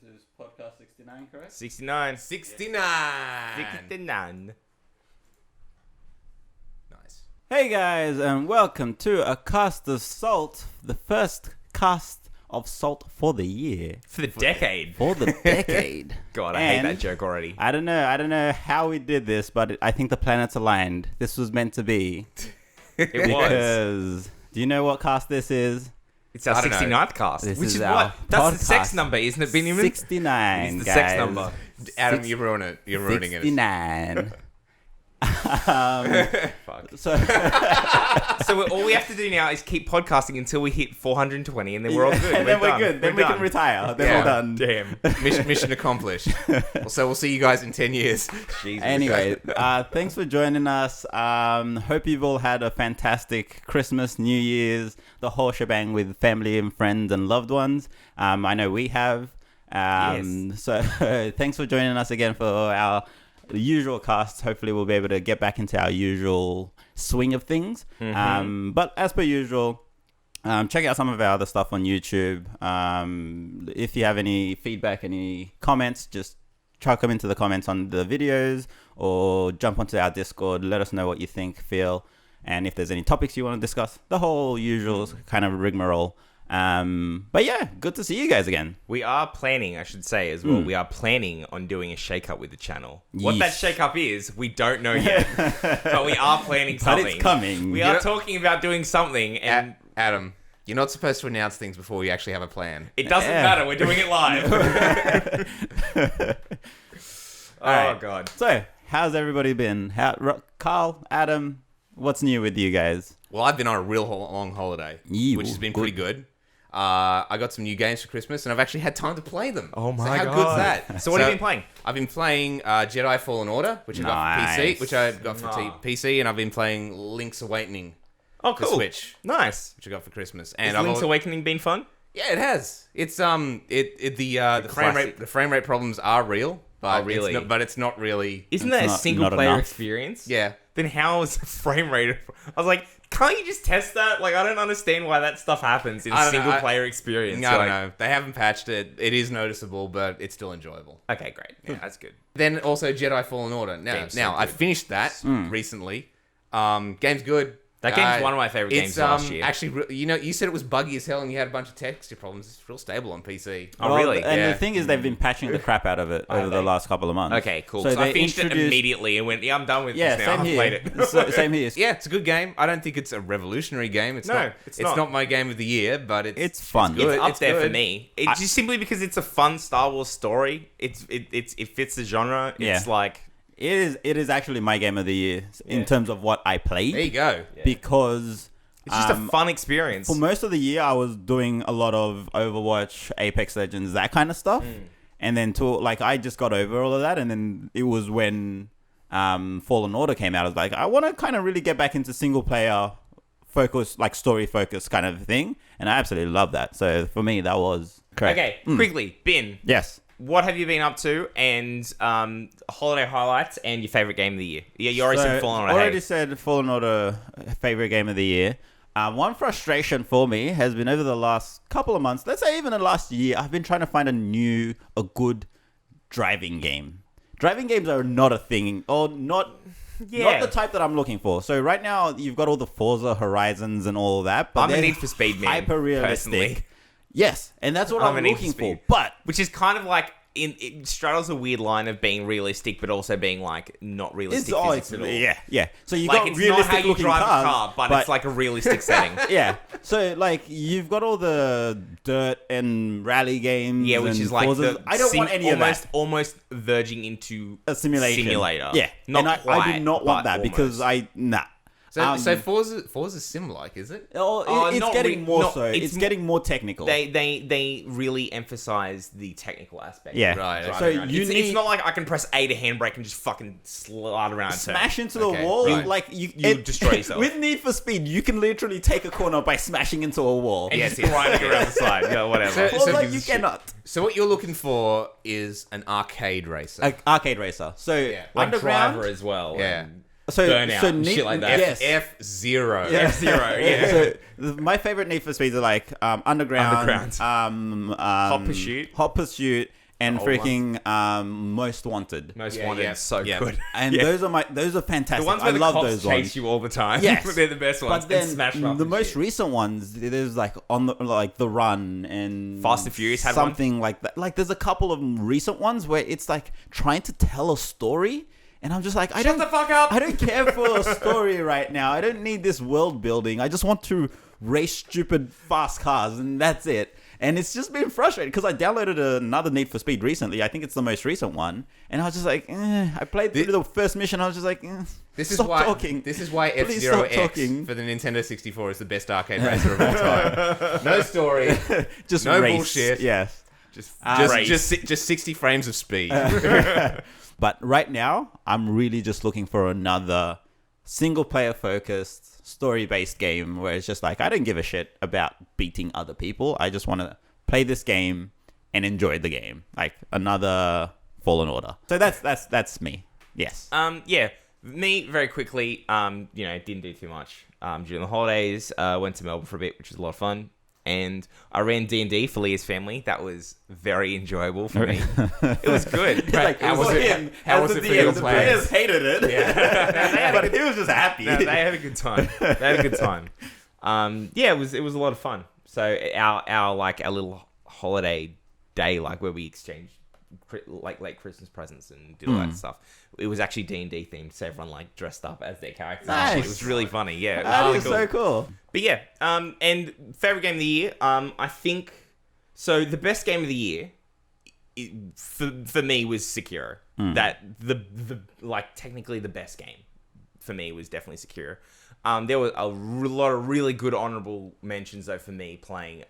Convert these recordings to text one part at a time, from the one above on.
This is podcast 69, correct? 69. 69. 69. Nice. Hey guys, and welcome to a cast of salt, the first cast of salt for the year. For the decade. For the decade. God, I hate And that joke already. I don't know how we did this, but I think the planets aligned. This was meant to be. It was. Because, do you know what cast this is? It's our I don't know. 69th cast. This Which is is our what? That's the sex podcast. number, isn't it, Benjamin? 69, It is the guys. sex number. Adam, you ruin it. You're ruining it. 69. Fuck. So, So all we have to do now is keep podcasting until we hit 420, and then we're all good. and then we're done. good. Then we can retire. Then Yeah. we're done. Damn. Mission accomplished. So we'll see you guys in 10 years. Jesus. Anyway, thanks for joining us. Hope you've all had a fantastic Christmas, New Year's, the whole shebang with family and friends and loved ones. I know we have. Yes. So thanks for joining us again for our usual cast. Hopefully we'll be able to get back into our usual swing of things. But as per usual, check out some of our other stuff on YouTube. If you have any feedback, any comments, just chuck them into the comments on the videos or jump onto our Discord. Let us know what you think, feel, and if there's any topics you want to discuss. The whole usual kind of rigmarole. But yeah, good to see you guys again. We are planning, I should say as well, we are planning on doing a shake-up with the channel. What that Yeesh. shake-up is, we don't know yet. But we are planning But something. it's coming. We are talking about doing something, and Adam, you're not supposed to announce things before we actually have a plan. it doesn't Yeah. matter. We're doing it live. Alright. God. So, how's everybody been? Carl, Adam, what's new with you guys? Well, I've been on a real long holiday, Ew, which has been good. pretty good. I got some new games for Christmas, and I've actually had time to play them. Oh my so how God. good's that? So what have you been playing? I've been playing Jedi Fallen Order, which I got for Nice. PC, which I got for Ah. PC, and I've been playing Link's Awakening Oh, for cool. Switch, Nice. which I got for Christmas. Has And I've Link's al- Awakening been fun? Yeah, it has. It's the frame rate problems are real, but Oh, really? it's not really. Isn't It's that a not single player enough. experience? Yeah. Then how is the frame rate? I was like, can't you just test that? Like, I don't understand why that stuff happens in I a don't know, single player experience. I don't Like- know. They haven't patched it. It is noticeable, but it's still enjoyable. Okay, great. Yeah, that's good. Then also Jedi Fallen Order. Game's so I good. finished that recently. Game's good. That game's one of my favorite games last year. Actually, you said it was buggy as hell and you had a bunch of texture problems. It's real stable on PC. Oh, really? And Yeah. the thing is, they've been patching the crap out of it over the they? last couple of months. Okay, cool. So So I they finished it introduced- immediately and went, yeah, I'm done with Yeah, this now. same I've here. played it. Same here. Yeah, it's a good game. I don't think it's a revolutionary game. It's No, not. it's It's not. not my game of the year, but It's fun. good. It's up It's there for good. me. It's just simply because it's a fun Star Wars story. It fits the genre. It's Yeah. like It is actually my game of the year in Yeah. terms of what I played. There you go. Because it's just a fun experience. for most of the year, I was doing a lot of Overwatch, Apex Legends, that kind of stuff. And then I just got over all of that. And then it was when Fallen Order came out. I was like, I want to kind of really get back into single player focus, like story focus kind of thing. And I absolutely love that. So for me, that was correct. Okay, quickly, Ben, Yes. what have you been up to? And holiday highlights and your favorite game of the year. Yeah, you already said Fallen Order. Already Hey. said Fallen Order, favorite game of the year. One frustration for me has been over the last couple of months, let's say even the last year, I've been trying to find a good driving game. Driving games are not a thing, or not the type that I'm looking for. So right now, you've got all the Forza Horizons and all that, but I'm a they're Need for Speed man, hyper realistic. personally. Yes, and that's what I'm I'm a Need for looking for. Speed. But Which is kind of like it straddles a weird line of being realistic, but also being like not realistic physics at all. yeah. So you Like got it's not realistic how you looking drive cars, a car, but it's like a realistic setting. yeah. So like you've got all the dirt and rally games. Yeah, which and is like Forzas. the I don't want any of that. almost verging into A simulator. Yeah, Not not and quite, I do not want but that because almost. So Forza's sim-like, is it? It's not getting re- more not- so. It's getting more technical. They really emphasize the technical aspect. Yeah. of Right, driving so around. you it's need not like I can press A to handbrake and just fucking slide around. smash into the Okay, wall. right. Like you destroy yourself. With Need for Speed, you can literally take a corner by smashing into a wall. and Yes, just yes. riding around the side. Yeah, whatever. So- Forza, gives you a shit. cannot. So what you're looking for is an arcade racer. Arcade racer. So like underground. Driver as well. Yeah. and So Burnout and Need- shit like that. Yes. F-Zero. Yeah. F-Zero, yeah. So my favorite Need for Speeds are like Underground, Underground. Hot Pursuit. Hot Pursuit, and old freaking Most Wanted. Most Yeah, Wanted, yeah. so Yeah. good. And Yeah. those are fantastic. The ones I where the love cops those chase ones. you all the time. Yes. They're the best ones. But then and smash them up the and most shit. recent ones, there's like the Run and Fast and Furious had one. something like that. Like there's a couple of recent ones where it's like trying to tell a story, and I'm just like, Shut the fuck up! I don't care for a story right now. I don't need this world building. I just want to race stupid fast cars, and that's it. And it's just been frustrating because I downloaded another Need for Speed recently. I think it's the most recent one, and I was just like, I played through the first mission. I was just like, This is stop why. talking. This is why Please F-Zero stop X talking. for the Nintendo 64 is the best arcade racer of all time. No story, Just no race. bullshit. Yes. just 60 frames of speed. But right now, I'm really just looking for another single-player focused, story-based game where it's just like, I don't give a shit about beating other people. I just want to play this game and enjoy the game. Like another Fallen Order. So that's me. Yes. Yeah. Me, very quickly, didn't do too much during the holidays. Went to Melbourne for a bit, which was a lot of fun. And I ran D&D for Leah's family. That was very enjoyable for me. It was good. Like, How was it? How was it for your The players? players hated it. Yeah. But he was just happy. No, they had a good time. Yeah, it was a lot of fun. So our little holiday day, like where we exchanged like late Christmas presents and did all that stuff. It was actually D&D themed, so everyone like dressed up as their characters. Nice. It was really funny. Yeah, it was That really is cool. so cool. But yeah, and favorite game of the year, I think. So the best game of the year, for me, was Sekiro. That the like technically the best game for me was definitely Sekiro. There were a lot of really good honorable mentions though for me playing.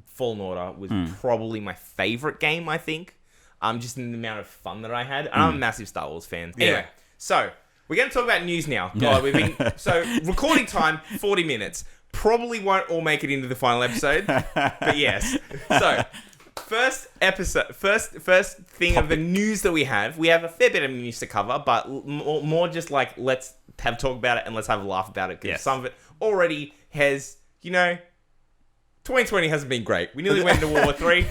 Fallen Order was probably my favorite game. I think. Just in the amount of fun that I had. And I'm a massive Star Wars fan. Anyway, so we're going to talk about news now. God, recording time 40 minutes. Probably won't all make it into the final episode, but yes. So first thing of the news that we have a fair bit of news to cover, but more just like let's have talk about it and let's have a laugh about it because some of it already has 2020 hasn't been great. We nearly went into World War 3.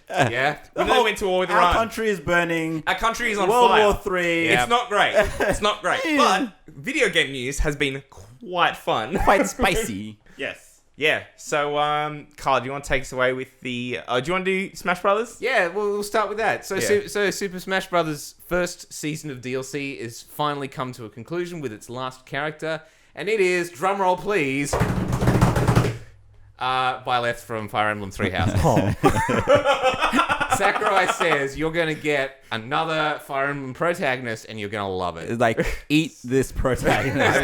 Yeah. We nearly went to war with Iran. Our country is burning. Our country is on World fire. War 3. It's not great. It's not great. But video game news has been quite fun. Quite spicy. Yes. Yeah. So, Carl, do you want to take us away with the... do you want to do Smash Brothers? Yeah, we'll start with that. So, Yeah. so Super Smash Bros. First season of DLC is finally come to a conclusion with its last character, and it is, drumroll please, Byleth from Fire Emblem Three Houses. Sakurai says you're going to get another Fire Emblem protagonist, and you're going to love it. It's like, eat this protagonist.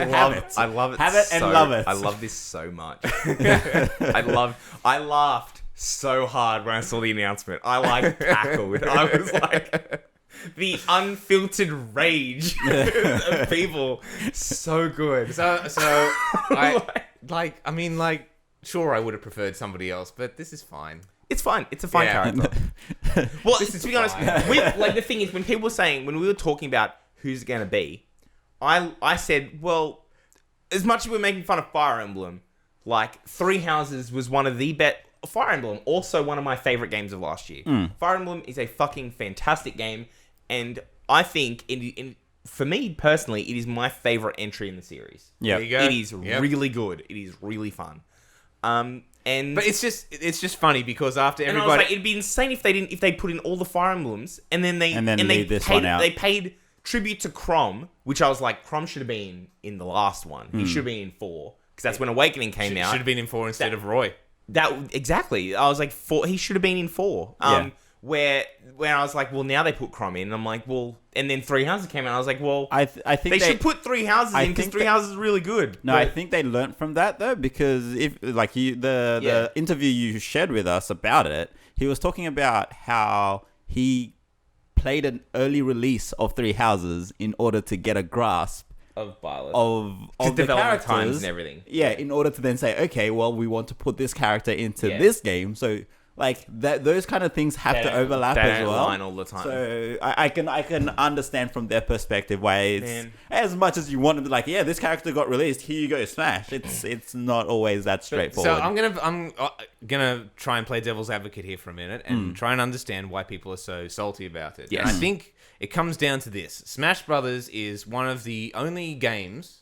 I love it. Have it and love it. I love this so much. I laughed so hard when I saw the announcement. I like cackled. I was like... The unfiltered rage of people, so good. So sure, I would have preferred somebody else, but this is fine. It's fine. It's a fine Yeah. character. Well, This is to be honest, fine. the thing is, when people were saying, when we were talking about who's it going to be, I said, well, as much as we're making fun of Fire Emblem, like Three Houses was one of the best. Fire Emblem, also one of my favorite games of last year. Fire Emblem is a fucking fantastic game, and I think, for me personally, it is my favorite entry in the series. Yeah. There you go. It is Yep. really good. It is really fun. But But it's just funny because after and I was everybody, like, it'd be insane if they put in all the Fire Emblems and then they leave this paid, one out. They paid tribute to Crom, which I was like, Crom should have been in the last one. He should have been in 4 because that's when Awakening came out. should have been in 4 instead of Roy. That exactly. I was like, 4. He should have been in 4. Where I was like, well, now they put Crom in. And I'm like, well, and then Three Houses came out. I was like, well, I think they should put Three Houses in because think Three Houses is really good. No, I think they learnt from that though, because if like the interview you shared with us about it, he was talking about how he played an early release of Three Houses in order to get a grasp of Byleth. of the development characters times and everything. Yeah, in order to then say, okay, well, we want to put this character into Yeah. this game, so like that. Those kind of things have to overlap they as don't well. align all the time. So I can understand from their perspective why it's as much as you want to be like, yeah, this character got released. Here you go, Smash. It's not always that straightforward. So I'm gonna try and play devil's advocate here for a minute and try and understand why people are so salty about it. Yes. And I think it comes down to this: Smash Brothers is one of the only games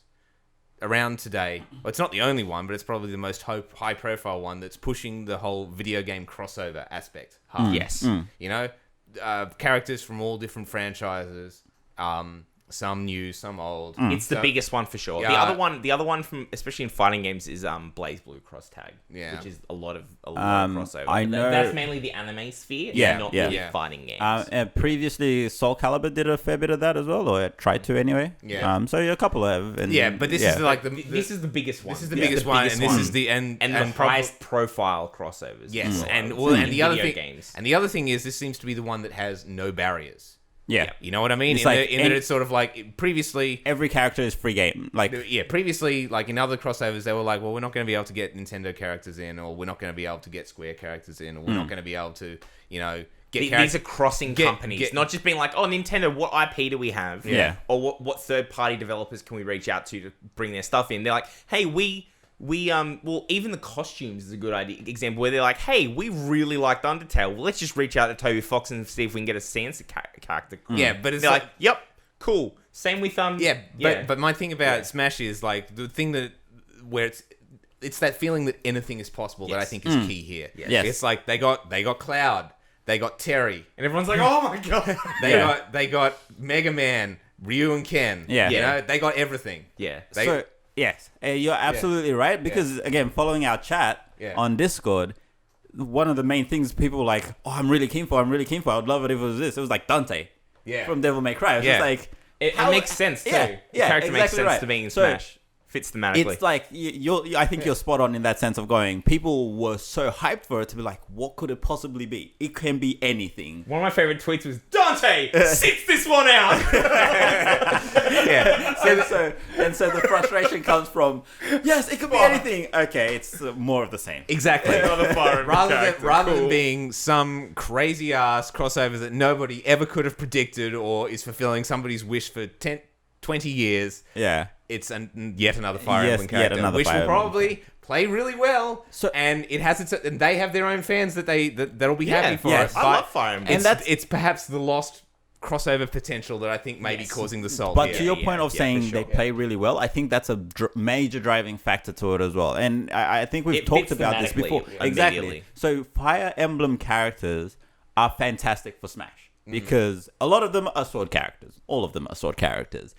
around today. Well, it's not the only one, but it's probably the most high-profile one that's pushing the whole video game crossover aspect hard. Yes. You know, characters from all different franchises. Some new, some old. It's the biggest one for sure. Yeah. The other one from especially in fighting games is Blaze Blue Cross Tag, which is a lot of crossover. I know that's mainly the anime sphere, not really fighting games. And previously, Soul Calibur did a fair bit of that as well, or tried to anyway. Yeah. So a couple have. And, but this is like this is the biggest one. This is the biggest one, and this is the and the highest profile crossovers. Yes, and the other thing, and the other thing is this seems to be the one that has no barriers. Yeah. You know what I mean? It's that it's sort of like previously... Every character is free game. Like, yeah, previously, like in other crossovers, they were like, well, we're not going to be able to get Nintendo characters in, or we're not going to be able to get Square characters in, or we're not going to be able to, get These are crossing companies, not just being like, oh, Nintendo, what IP do we have? Yeah. Or what third-party developers can we reach out to bring their stuff in? They're like, hey, well, even the costumes is a good example where they're like, hey, we really liked Undertale. Well, let's just reach out to Toby Fox and see if we can get a Sansa character. Yeah, but it's they're like, yep, cool. Same with but my thing about Smash is like the thing that where it's that feeling that anything is possible that I think is key here. Yes. It's like they got Cloud, they got Terry, and everyone's like, oh my god, they got Mega Man, Ryu and Ken. Yeah. They got everything. Yeah. Yes, you're absolutely right. Because again, following our chat on Discord, one of the main things people were like, "Oh, I'm really keen for. I would love it if it was this." It was like Dante, from Devil May Cry. It was just like it makes sense too. The character makes sense to being in Smash. Fits thematically. It's like I think you're spot on in that sense of going. People were so hyped for it to be like, what could it possibly be? It can be anything. One of my favorite tweets was Dante sits this one out. So the frustration comes from yes, it could be anything. Okay, it's more of the same. Exactly. Another Fire Emblem rather than being some crazy ass crossover that nobody ever could have predicted or is fulfilling somebody's wish for 20 years. Yeah. It's yet another Fire Emblem character, which will probably play really well. And it has and they have their own fans that'll be happy for it. I love Fire Emblem. And it's perhaps the lost crossover potential that I think may be causing the salt. But to your point of saying they play really well, I think that's a major driving factor to it as well. And I think we've talked about this before. Exactly. So Fire Emblem characters are fantastic for Smash. Because a lot of them are sword characters. All of them are sword characters.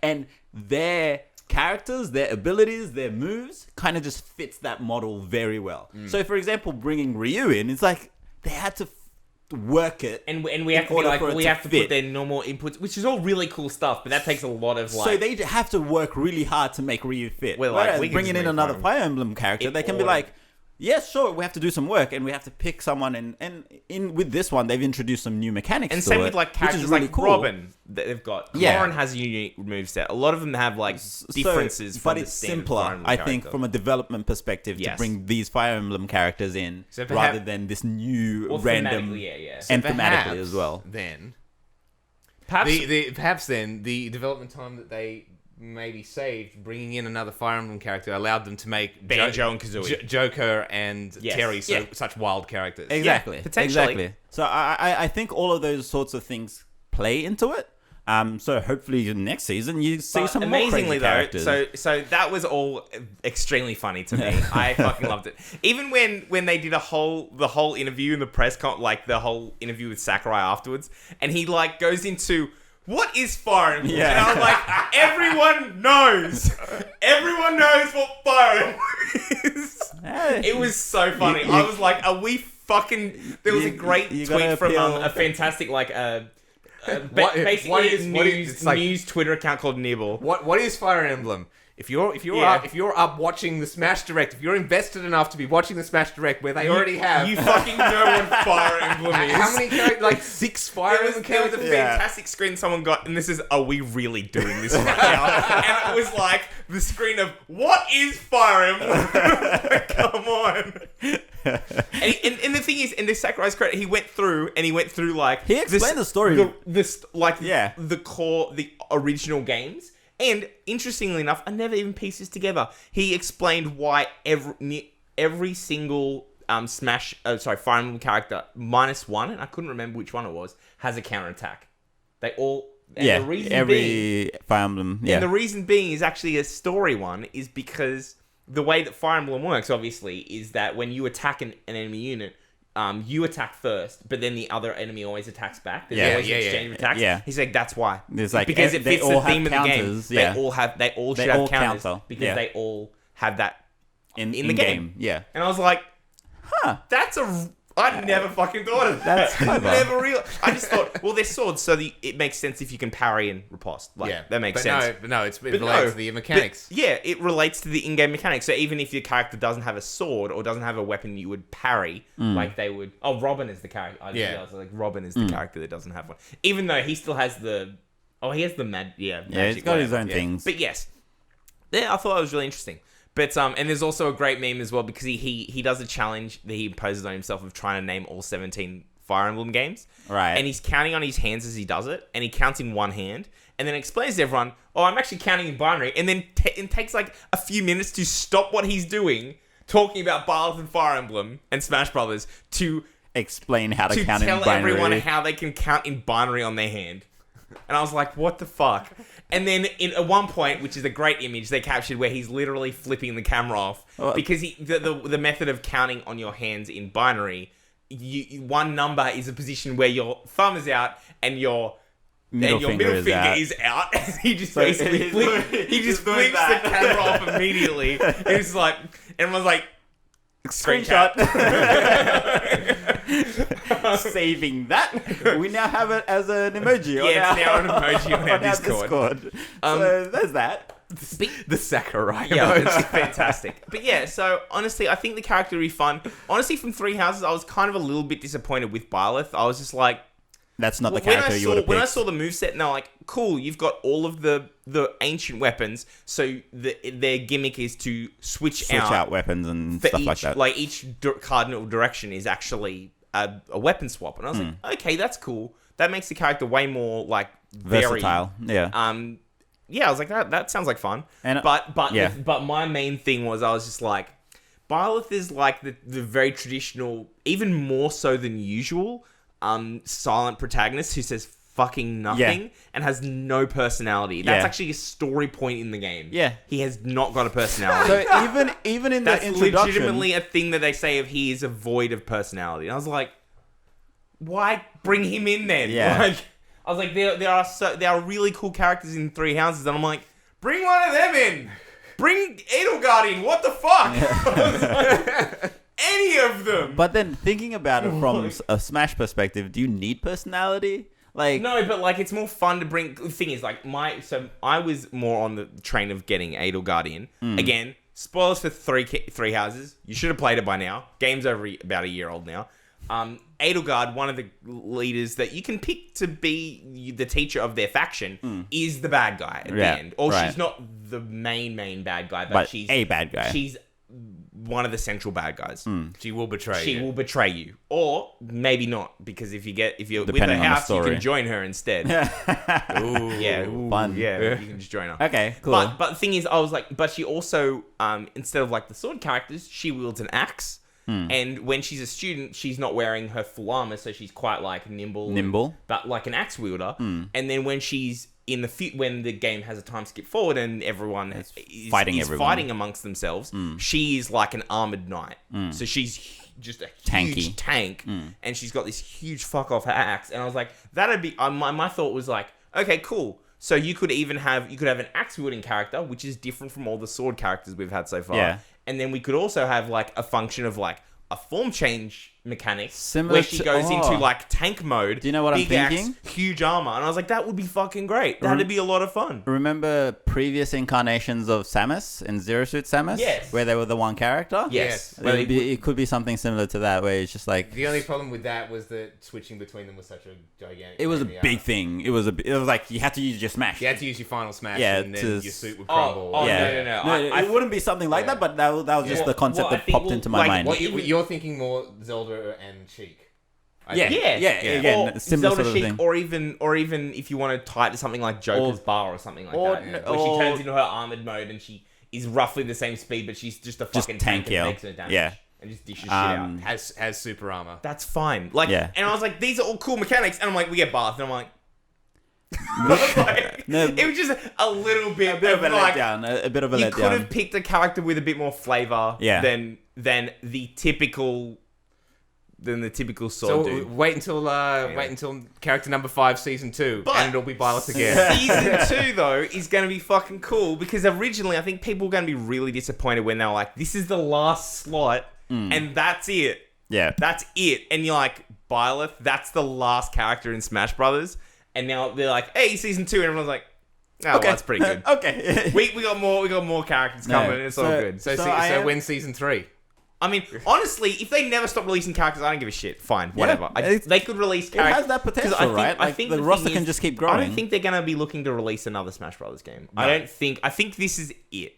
And their characters, their abilities, their moves kind of just fits that model very well. So, for example, bringing Ryu in, it's like they had to work it. And we have to be like, we have to put their normal inputs, which is all really cool stuff, but that takes a lot of like... So they have to work really hard to make Ryu fit. Well, whereas bringing in another Fire Emblem character, they can be like... Yes, sure, we have to do some work and we have to pick someone and with this one they've introduced some new mechanics. And to same it, with like characters which is really like cool. Robin that they've got. Lauren has a unique moveset. A lot of them have like differences from but it's simpler, I think, from a development perspective to bring these Fire Emblem characters in rather than this new random and thematically as well. Then perhaps the development time that they maybe saved bringing in another Fire Emblem character allowed them to make Banjo and Kazooie, Joker and Terry such wild characters. Exactly, potentially. Exactly. So I think all of those sorts of things play into it. So hopefully next season you see some more crazy characters. So that was all extremely funny to me. I fucking loved it. Even when they did the whole interview in the press like the whole interview with Sakurai afterwards, and he like goes into. What is Fire Emblem? Yeah. And I'm like, everyone knows what Fire Emblem is. It was so funny. I was like, are we fucking... There was a great tweet from a fantastic, like, basically news Twitter account called Nibble. What is Fire Emblem? If you're up watching the Smash Direct, if you're invested enough to be watching the Smash Direct where they already have... You fucking know what Fire Emblem is. How many characters? Like 6 Fire Emblem There was a characters? fantastic screen someone got, and this is, are we really doing this right now? And it was like the screen of, what is Fire Emblem? Come on. And the thing is, in the Sakurai's credit, he went through like... He explained the story. The original games. And interestingly enough, I never even pieced this together. He explained why every single Fire Emblem character minus one, and I couldn't remember which one it was, has a counterattack. They all... And the reason every Fire Emblem. Yeah. And the reason being is actually a story one, is because the way that Fire Emblem works, obviously, is that when you attack an enemy unit, you attack first, but then the other enemy always attacks back. There's always an exchange of attacks. Yeah. He's like, that's why. It's like because it they fits all the theme have of the counters, game. yeah. They all should have counters counter, because they all have that in the game. Yeah. And I was like, Huh. I never fucking thought of that. That's clever. I just thought, well, they're swords, so it makes sense if you can parry and riposte. That makes sense. It relates to the mechanics. It relates to the in-game mechanics. So even if your character doesn't have a sword or doesn't have a weapon you would parry, like they would... Oh, Robin is the character. I didn't realize, like, Robin is the character that doesn't have one. Even though he still has the... Oh, he has the magic he's got his own things. But yes. Yeah, I thought that was really interesting. But and there's also a great meme as well, because he does a challenge that he imposes on himself of trying to name all 17 Fire Emblem games. Right. And he's counting on his hands as he does it, and he counts in one hand, and then explains to everyone, oh, I'm actually counting in binary, and then it takes like a few minutes to stop what he's doing, talking about Byleth and Fire Emblem and Smash Brothers, to explain how to count in binary. tell everyone how they can count in binary on their hand. And I was like, what the fuck? And then at one point, which is a great image they captured, where he's literally flipping the camera off, because the method of counting on your hands in binary, one number is a position where your thumb is out and your middle finger is out. He just basically flips the camera off immediately. It's like, everyone's like, screenshot. Saving that. We now have it as an emoji. Yeah, it's now an emoji on our Discord. So there's that. The Sakurai emoji. It's fantastic. But yeah, so honestly, I think the character will be fun. Honestly, from Three Houses, I was kind of a little bit disappointed with Byleth. I was just like... That's not the character you would have picked. When I saw the moveset, and they're like, cool, you've got all of the ancient weapons, so their gimmick is to switch out weapons and stuff like that. Like, each cardinal direction is actually a weapon swap. And I was like, okay, that's cool. That makes the character way more, like, versatile. Yeah. Yeah, I was like, that sounds like fun. But my main thing was, I was just like, Byleth is like the very traditional, even more so than usual, silent protagonist who says fucking nothing and has no personality. That's actually a story point in the game. Yeah. He has not got a personality. So even in the introduction... That's legitimately a thing that they say of he is a void of personality. And I was like, why bring him in then? Yeah. Like, I was like, there are really cool characters in Three Houses, and I'm like, bring one of them in. Bring Edelgard in. What the fuck? Yeah. Any of them. But then thinking about it from a Smash perspective, do you need personality? Like, no, but like, it's more fun to bring. The thing is, like, so I was more on the train of getting Edelgard in. Again, spoilers for Three Houses. You should have played it by now. Game's over about a year old now. Edelgard, one of the leaders that you can pick to be the teacher of their faction, is the bad guy at the end. Or she's not the main bad guy, but she's a bad guy. She's one of the central bad guys. She will betray you. She will betray you. Or maybe not, because if you're Depending with her house, you story. can join her instead. Ooh, fun. Yeah, you can just join her. Okay, cool. But the thing is, I was like, but she also, instead of like the sword characters, she wields an axe. And when she's a student, she's not wearing her full armor, so she's quite like nimble, but like an axe wielder. And then when she's in when the game has a time skip forward and everyone is fighting amongst themselves, she is like an armored knight. So she's just a huge tank, and she's got this huge fuck off axe. And I was like, that'd be my thought was like, okay, cool. So you could have an axe wielding character, which is different from all the sword characters we've had so far. Yeah. And then we could also have like a function of like a form change mechanics Similar where she to- goes oh. into like tank mode. Do you know what I'm big axe, thinking? huge armor, and I was like, that would be fucking great. That'd be a lot of fun. Remember previous incarnations of Samus in Zero Suit Samus? Yes. Where they were the one character? Yes. It could be something similar to that, where it's just like The only problem with that was that switching between them was such a gigantic. it was a pain in the big ass. thing. It was like you had to use your smash. You had to use your final smash, Yeah, and then to- your suit would crumble. Oh, yeah. no. it wouldn't be something like that, but that was just Yeah. the concept Well, I that think popped we'll- into my like, mind. What you're thinking more Zelda and Sheik. I Yeah. think. Again, or similar Zelda sort of Chic, thing. or even if you want to tie it to something like Joker's Bar or something like or- that, where or- she turns into her armored mode and she is roughly the same speed, but she's just a fucking tank tankier. and makes her damage. Yeah. And just dishes shit out. Has super armor. That's fine. Like, Yeah. and I was like, these are all cool mechanics, and I'm like, we get Bath, and I'm like, like, No. it was just a little bit, A bit of a like, letdown. A bit of a you letdown. could have picked a character with a bit more flavor Yeah. than the typical sword So dude. wait until character number 5 season 2, But- and it'll be Byleth again. Season 2 though is going to be fucking cool because originally I think people were going to be really disappointed when they were like, "This is the last slot, and that's it. Yeah. That's it." And you're like, "Byleth, that's the last character in Smash Brothers." And now they're like, "Hey, season 2," and everyone's like, "Oh, well, that's pretty good." Okay. We got more characters coming. And it's all good. So I am- when's season 3? I mean, honestly, if they never stop releasing characters, I don't give a shit. Fine, whatever. it's- They could release It characters. has that 'cause potential, right? Like, the thing roster is, can just keep I growing. don't think they're gonna be looking to release another Smash Brothers game. I think this is it,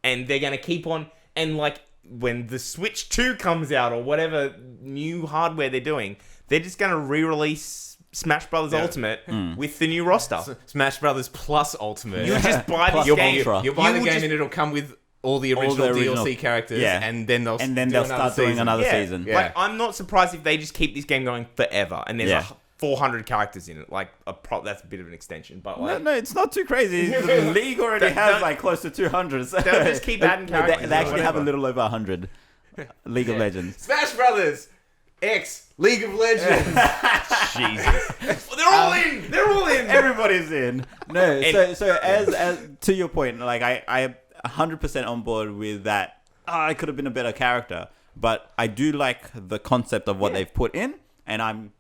and they're gonna keep on. And like when the Switch 2 comes out or whatever new hardware they're doing, they're just gonna re-release Smash Brothers Ultimate with the new roster. Smash Brothers plus Ultimate. You just buy this Plus game. Ultra. You'll buy You the will game just- and it'll come with all the original original- DLC characters, yeah. and then they'll start doing another season. Yeah. Like, I'm not surprised if they just keep this game going forever and there's Yeah. like 400 characters in it. Like, that's a bit of an extension, but like, No, it's not too crazy. The league already has like close to 200. So They'll just keep adding characters They or actually have a whatever. little over 100. League of Legends. Smash Brothers X League of Legends. Jesus. They're all in! They're all in! Everybody's in. No, so as to your point, like I 100% on board with that. I could have been a better character, but I do like the concept of what they've put in, and I'm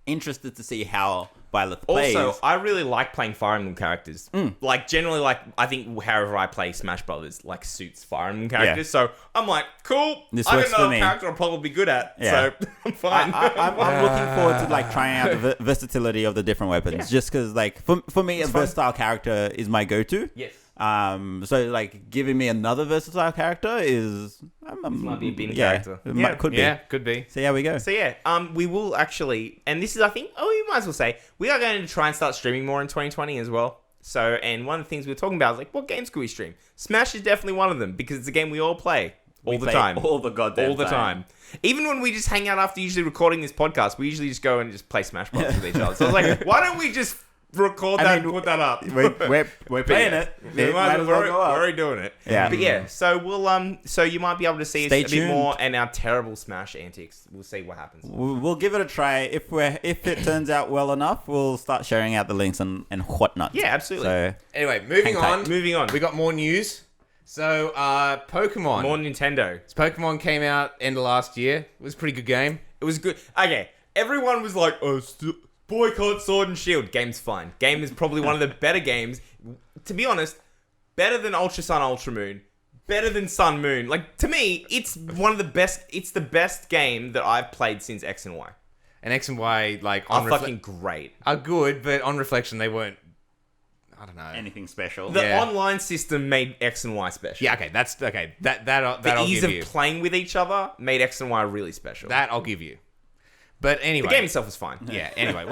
interested to see how Byleth plays. Also, I really like playing Fire Emblem characters. Like, generally, like, I think however I play Smash Brothers, like, suits Fire Emblem characters. So, I'm like, cool. This I works got for another me. character I'll probably be good at. Yeah. So, I'm fine. I'm looking forward to like trying out the versatility of the different weapons, just because like for me, a versatile character is my go-to. Yes. So like giving me another versatile character is might be a bin yeah, character. Could be. Yeah, could be. See how we go. So yeah, we will actually, and this is, I think, we might as well say, we are going to try and start streaming more in 2020 as well. So, and one of the things we were talking about is like, what games could we stream? Smash is definitely one of them because it's a game we all play all the play time. all the goddamn all the time. Even when we just hang out after usually recording this podcast, we usually just go and just play Smash Bros with each other. So I was like, why don't we just record that and put that up? We're playing it. We might as well go up. We're already doing it. Yeah. But yeah, so we'll so you might be able to see Stay us a bit tuned. more and our terrible Smash antics. We'll see what happens. We'll give it a try. If it turns out well enough, we'll start sharing out the links and whatnot. Yeah, absolutely. So Anyway, moving Hang tight. on. Moving on. We got more news. So, Pokemon. More Nintendo. Pokemon came out end of last year. It was a pretty good game. It was good. Okay, everyone was like, "Oh, boycott Sword and Shield." Game's fine. Game is probably one of the better games. To be honest, better than Ultra Sun, Ultra Moon. Better than Sun Moon. Like, to me, it's one of the best. It's the best game that I've played since X and Y. And X and Y, like, Are fucking great. are good, but on reflection, they weren't. I don't know. anything special. The Yeah. online system made X and Y special. Yeah, okay, that's okay. That The I'll ease give of you. playing with each other made X and Y really special. That I'll give you. But anyway, the game itself was fine. yeah. Anyway,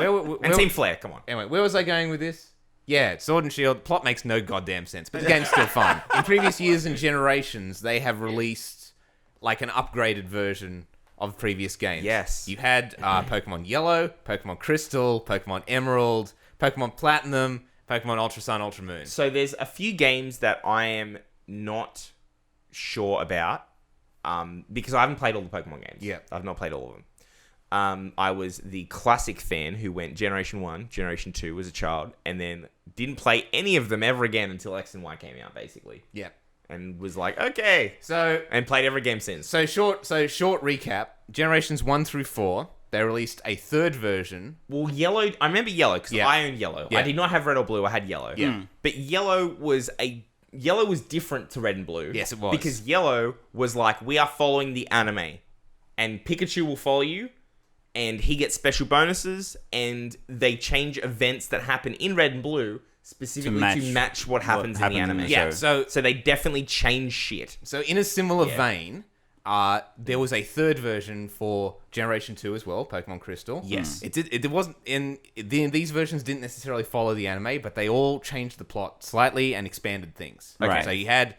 And Team Flare, come on. Anyway, where was I going with this? Yeah, Sword and Shield. Plot makes no goddamn sense, but the game's still fun. In previous years and generations, they have released like an upgraded version of previous games. Yes. You had Pokemon Yellow, Pokemon Crystal, Pokemon Emerald, Pokemon Platinum, Pokemon Ultra Sun, Ultra Moon. So there's a few games that I am not sure about because I haven't played all the Pokemon games. Yeah. I've not played all of them. I was the classic fan who went Generation 1, Generation 2 as a child, and then didn't play any of them ever again until X and Y came out, basically. Yeah. and was like, okay, and played every game since. So short recap. Generations 1 through 4, they released a third version. Well, yellow. I remember yellow because I owned yellow. Yeah. I did not have red or blue. I had yellow. Yeah. But yellow was different to red and blue. Yes, it was. Because yellow was like, we are following the anime, and Pikachu will follow you, and he gets special bonuses, and they change events that happen in red and blue specifically to match what happens in the anime. Yeah. So they definitely change shit. So in a similar vein, there was a third version for Generation 2 as well, Pokemon Crystal. Yes. It wasn't these versions didn't necessarily follow the anime, but they all changed the plot slightly and expanded things. Okay. So you had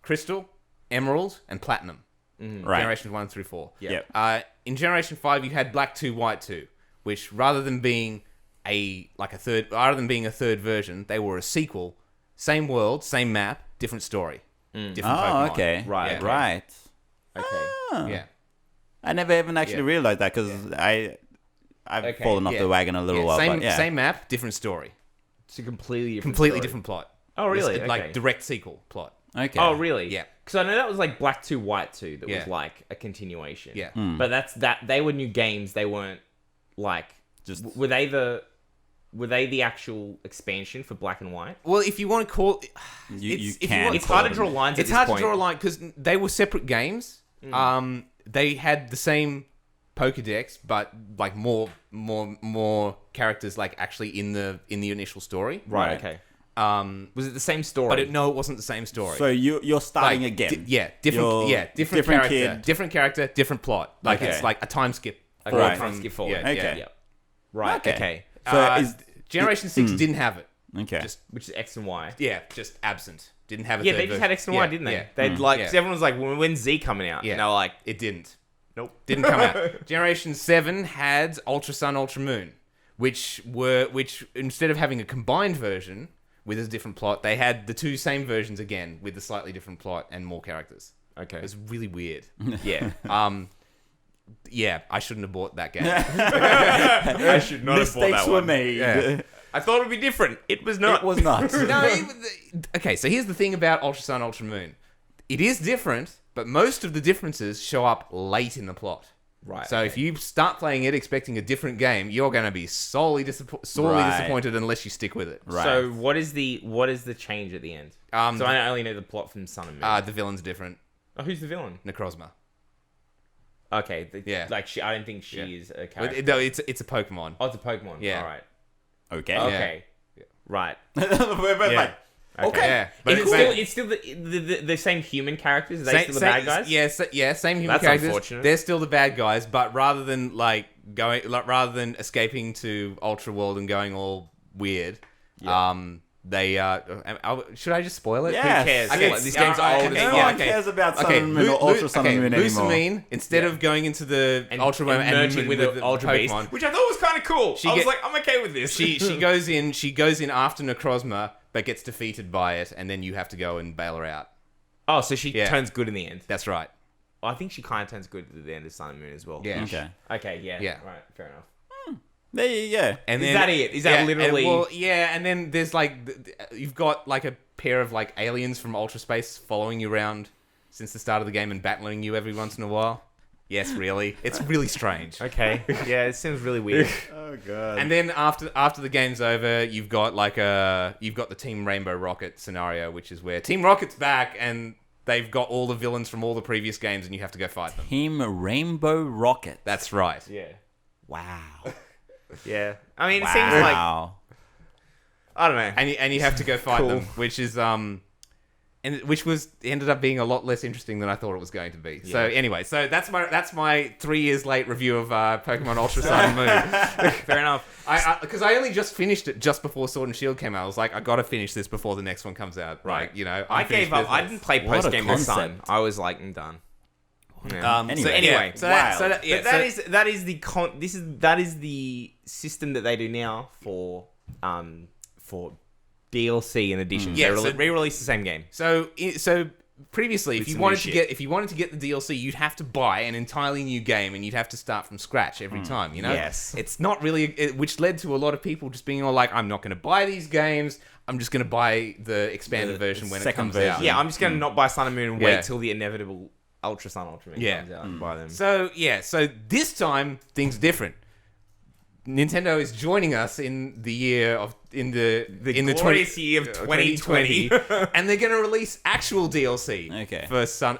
Crystal, Emerald, and Platinum. Right. Generations 1 through 4. Yeah. In Generation 5 you had Black 2, White 2, which rather than being a third version, they were a sequel. Same world, same map, different story. Different Pokemon. Okay. Right, Yeah. okay. Right. Okay. Ah. Yeah. I never even actually realized that because I've fallen off the wagon a little while. Same, but yeah. same map, different story. It's a completely different Completely story. different plot. Oh, really? It's like Okay. direct sequel plot. Okay. Oh, really? Yeah. Because I know that was like Black 2, White 2 that Yeah. was like a continuation. Yeah. But they were new games. They weren't like Just- were they the actual expansion for Black and White? Well, if you want to call You if can. want- It's hard to draw lines. it's at hard this to draw a point. line because they were separate games. They had the same Pokedex, but like more characters like actually in the initial story. Right. Right. Okay. Was it the same story? But it wasn't the same story. So you're starting Like, again. different Different character, kid. different character, different plot. Like Okay. it's like a time skip. Okay, forward time skip forward. Yeah, Okay. Yeah. Right. Okay. Okay. So Generation 6 didn't have it. okay. Just Which is X and Y. just absent. Didn't have a Yeah, third they just version. had X and Y, Yeah, didn't they? yeah. They'd like, Yeah. 'cause everyone was like, when's Z coming out? Yeah. And they were like, It didn't. nope. Didn't come out. Generation 7 had Ultra Sun, Ultra Moon, which instead of having a combined version with a different plot, they had the two same versions again with a slightly different plot and more characters. Okay. It was really weird. Yeah. Yeah, I shouldn't have bought that game. I should not have bought Mistakes that were one. made. Yeah. I thought it would be different. It was not. It was not. Okay, so here's the thing about Ultra Sun, Ultra Moon. It is different, but most of the differences show up late in the plot. Right. So if you start playing it expecting a different game, you're going to be sorely Right. disappointed unless you stick with it. Right. So what is the change at the end? So I only know the plot from Sun and Moon. The villain's different. Oh, who's the villain? Necrozma. Okay. Yeah. Like I don't think she is a But character. no, it's a Pokemon. Oh, it's a Pokemon. Yeah. All right. Okay. Okay. Right. We're both Yeah. like, Okay. Yeah, It's still the same human characters. Are they still the bad guys? Same human That's characters. unfortunate. They're still the bad guys, but rather than escaping to Ultra World and going all weird, they should I just spoil it? Yes. Who cares? Okay, This game's alright, old okay, as no yeah, one fuck. okay. cares about Sun and Moon or Ultra Sun and Moon anymore. Lusamine, instead of going into the And- Ultra and World merging with the Ultra Beast, Pokemon, which I thought was kind of cool. I was get- like, I'm okay with this. she goes in after Necrozma, but gets defeated by it, and then you have to go and bail her out. Oh, so she Yeah. turns good in the end. That's right. Well, I think she kind of turns good at the end of Sun and Moon as well. Yeah. Okay. Okay. Yeah. Yeah. Right. Fair enough. There you go. And Is then, that it? Is that and, literally- well, yeah, and then there's like you've got like a pair of like aliens from Ultra Space following you around since the start of the game and battling you every once in a while. Yes, really, it's really strange. Okay. Yeah, it seems really weird. Oh god. And then after the game's over, you've got the Team Rainbow Rocket scenario, which is where Team Rocket's back and they've got all the villains from all the previous games, and you have to go fight them. Team Rainbow Rocket. That's right. Yeah. Wow. Yeah. I mean, it seems like Wow. I don't know. And you have to go fight Cool. them, which is ended up being a lot less interesting than I thought it was going to be. So anyway, that's my 3 years late review of Pokemon Ultra Sun and Moon. Fair enough. Because I only just finished it just before Sword and Shield came out. I was like, I got to finish this before the next one comes out. Right. Like, you know, I unfinished gave up. I business. didn't play What a post game with Sun. concept. I was like, I'm done. Yeah. So Anyway. anyway, But that is the system that they do now for DLC and additions. Yeah, They so- re-release the same game. So previously, if you wanted to get the DLC, you'd have to buy an entirely new game, and you'd have to start from scratch every time. You know, Yes. it's not really, which led to a lot of people just being all like, "I'm not going to buy these games. I'm just going to buy the expanded version when it second comes version. out." Yeah, I'm just gonna not buy Sun and Moon and Yeah. wait till the inevitable Ultra Sun Ultra Moon comes out and buy them. So this time things are different. Nintendo is joining us in the year of in the glorious year of 2020. and they're going to release actual DLC. Okay.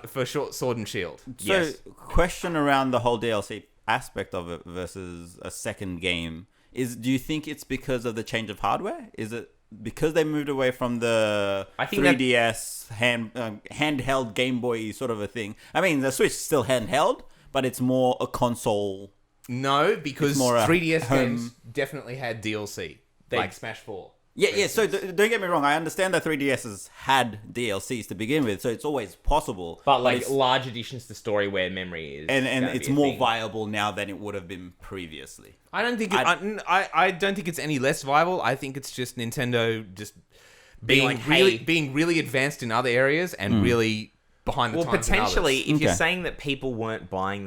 For short Sword and Shield. So, Yes. question around the whole DLC aspect of it versus a second game is: do you think it's because of the change of hardware? Is it because they moved away from the I think 3DS handheld Game Boy sort of a thing? I mean, the Switch is still handheld, but it's more a console. No, because It's more a 3DS home- games definitely had DLC, like Smash 4. Yeah. So don't get me wrong. I understand that 3DSs had DLCs to begin with, so it's always possible. But like it's, large additions to story where memory is, and gonna it's be a more thing. viable now than it would have been previously. I don't think I don't think it's any less viable. I think it's just Nintendo just being like, really hey- being really advanced in other areas and really behind the Well, times in potentially, others. if you're Okay. saying that people weren't buying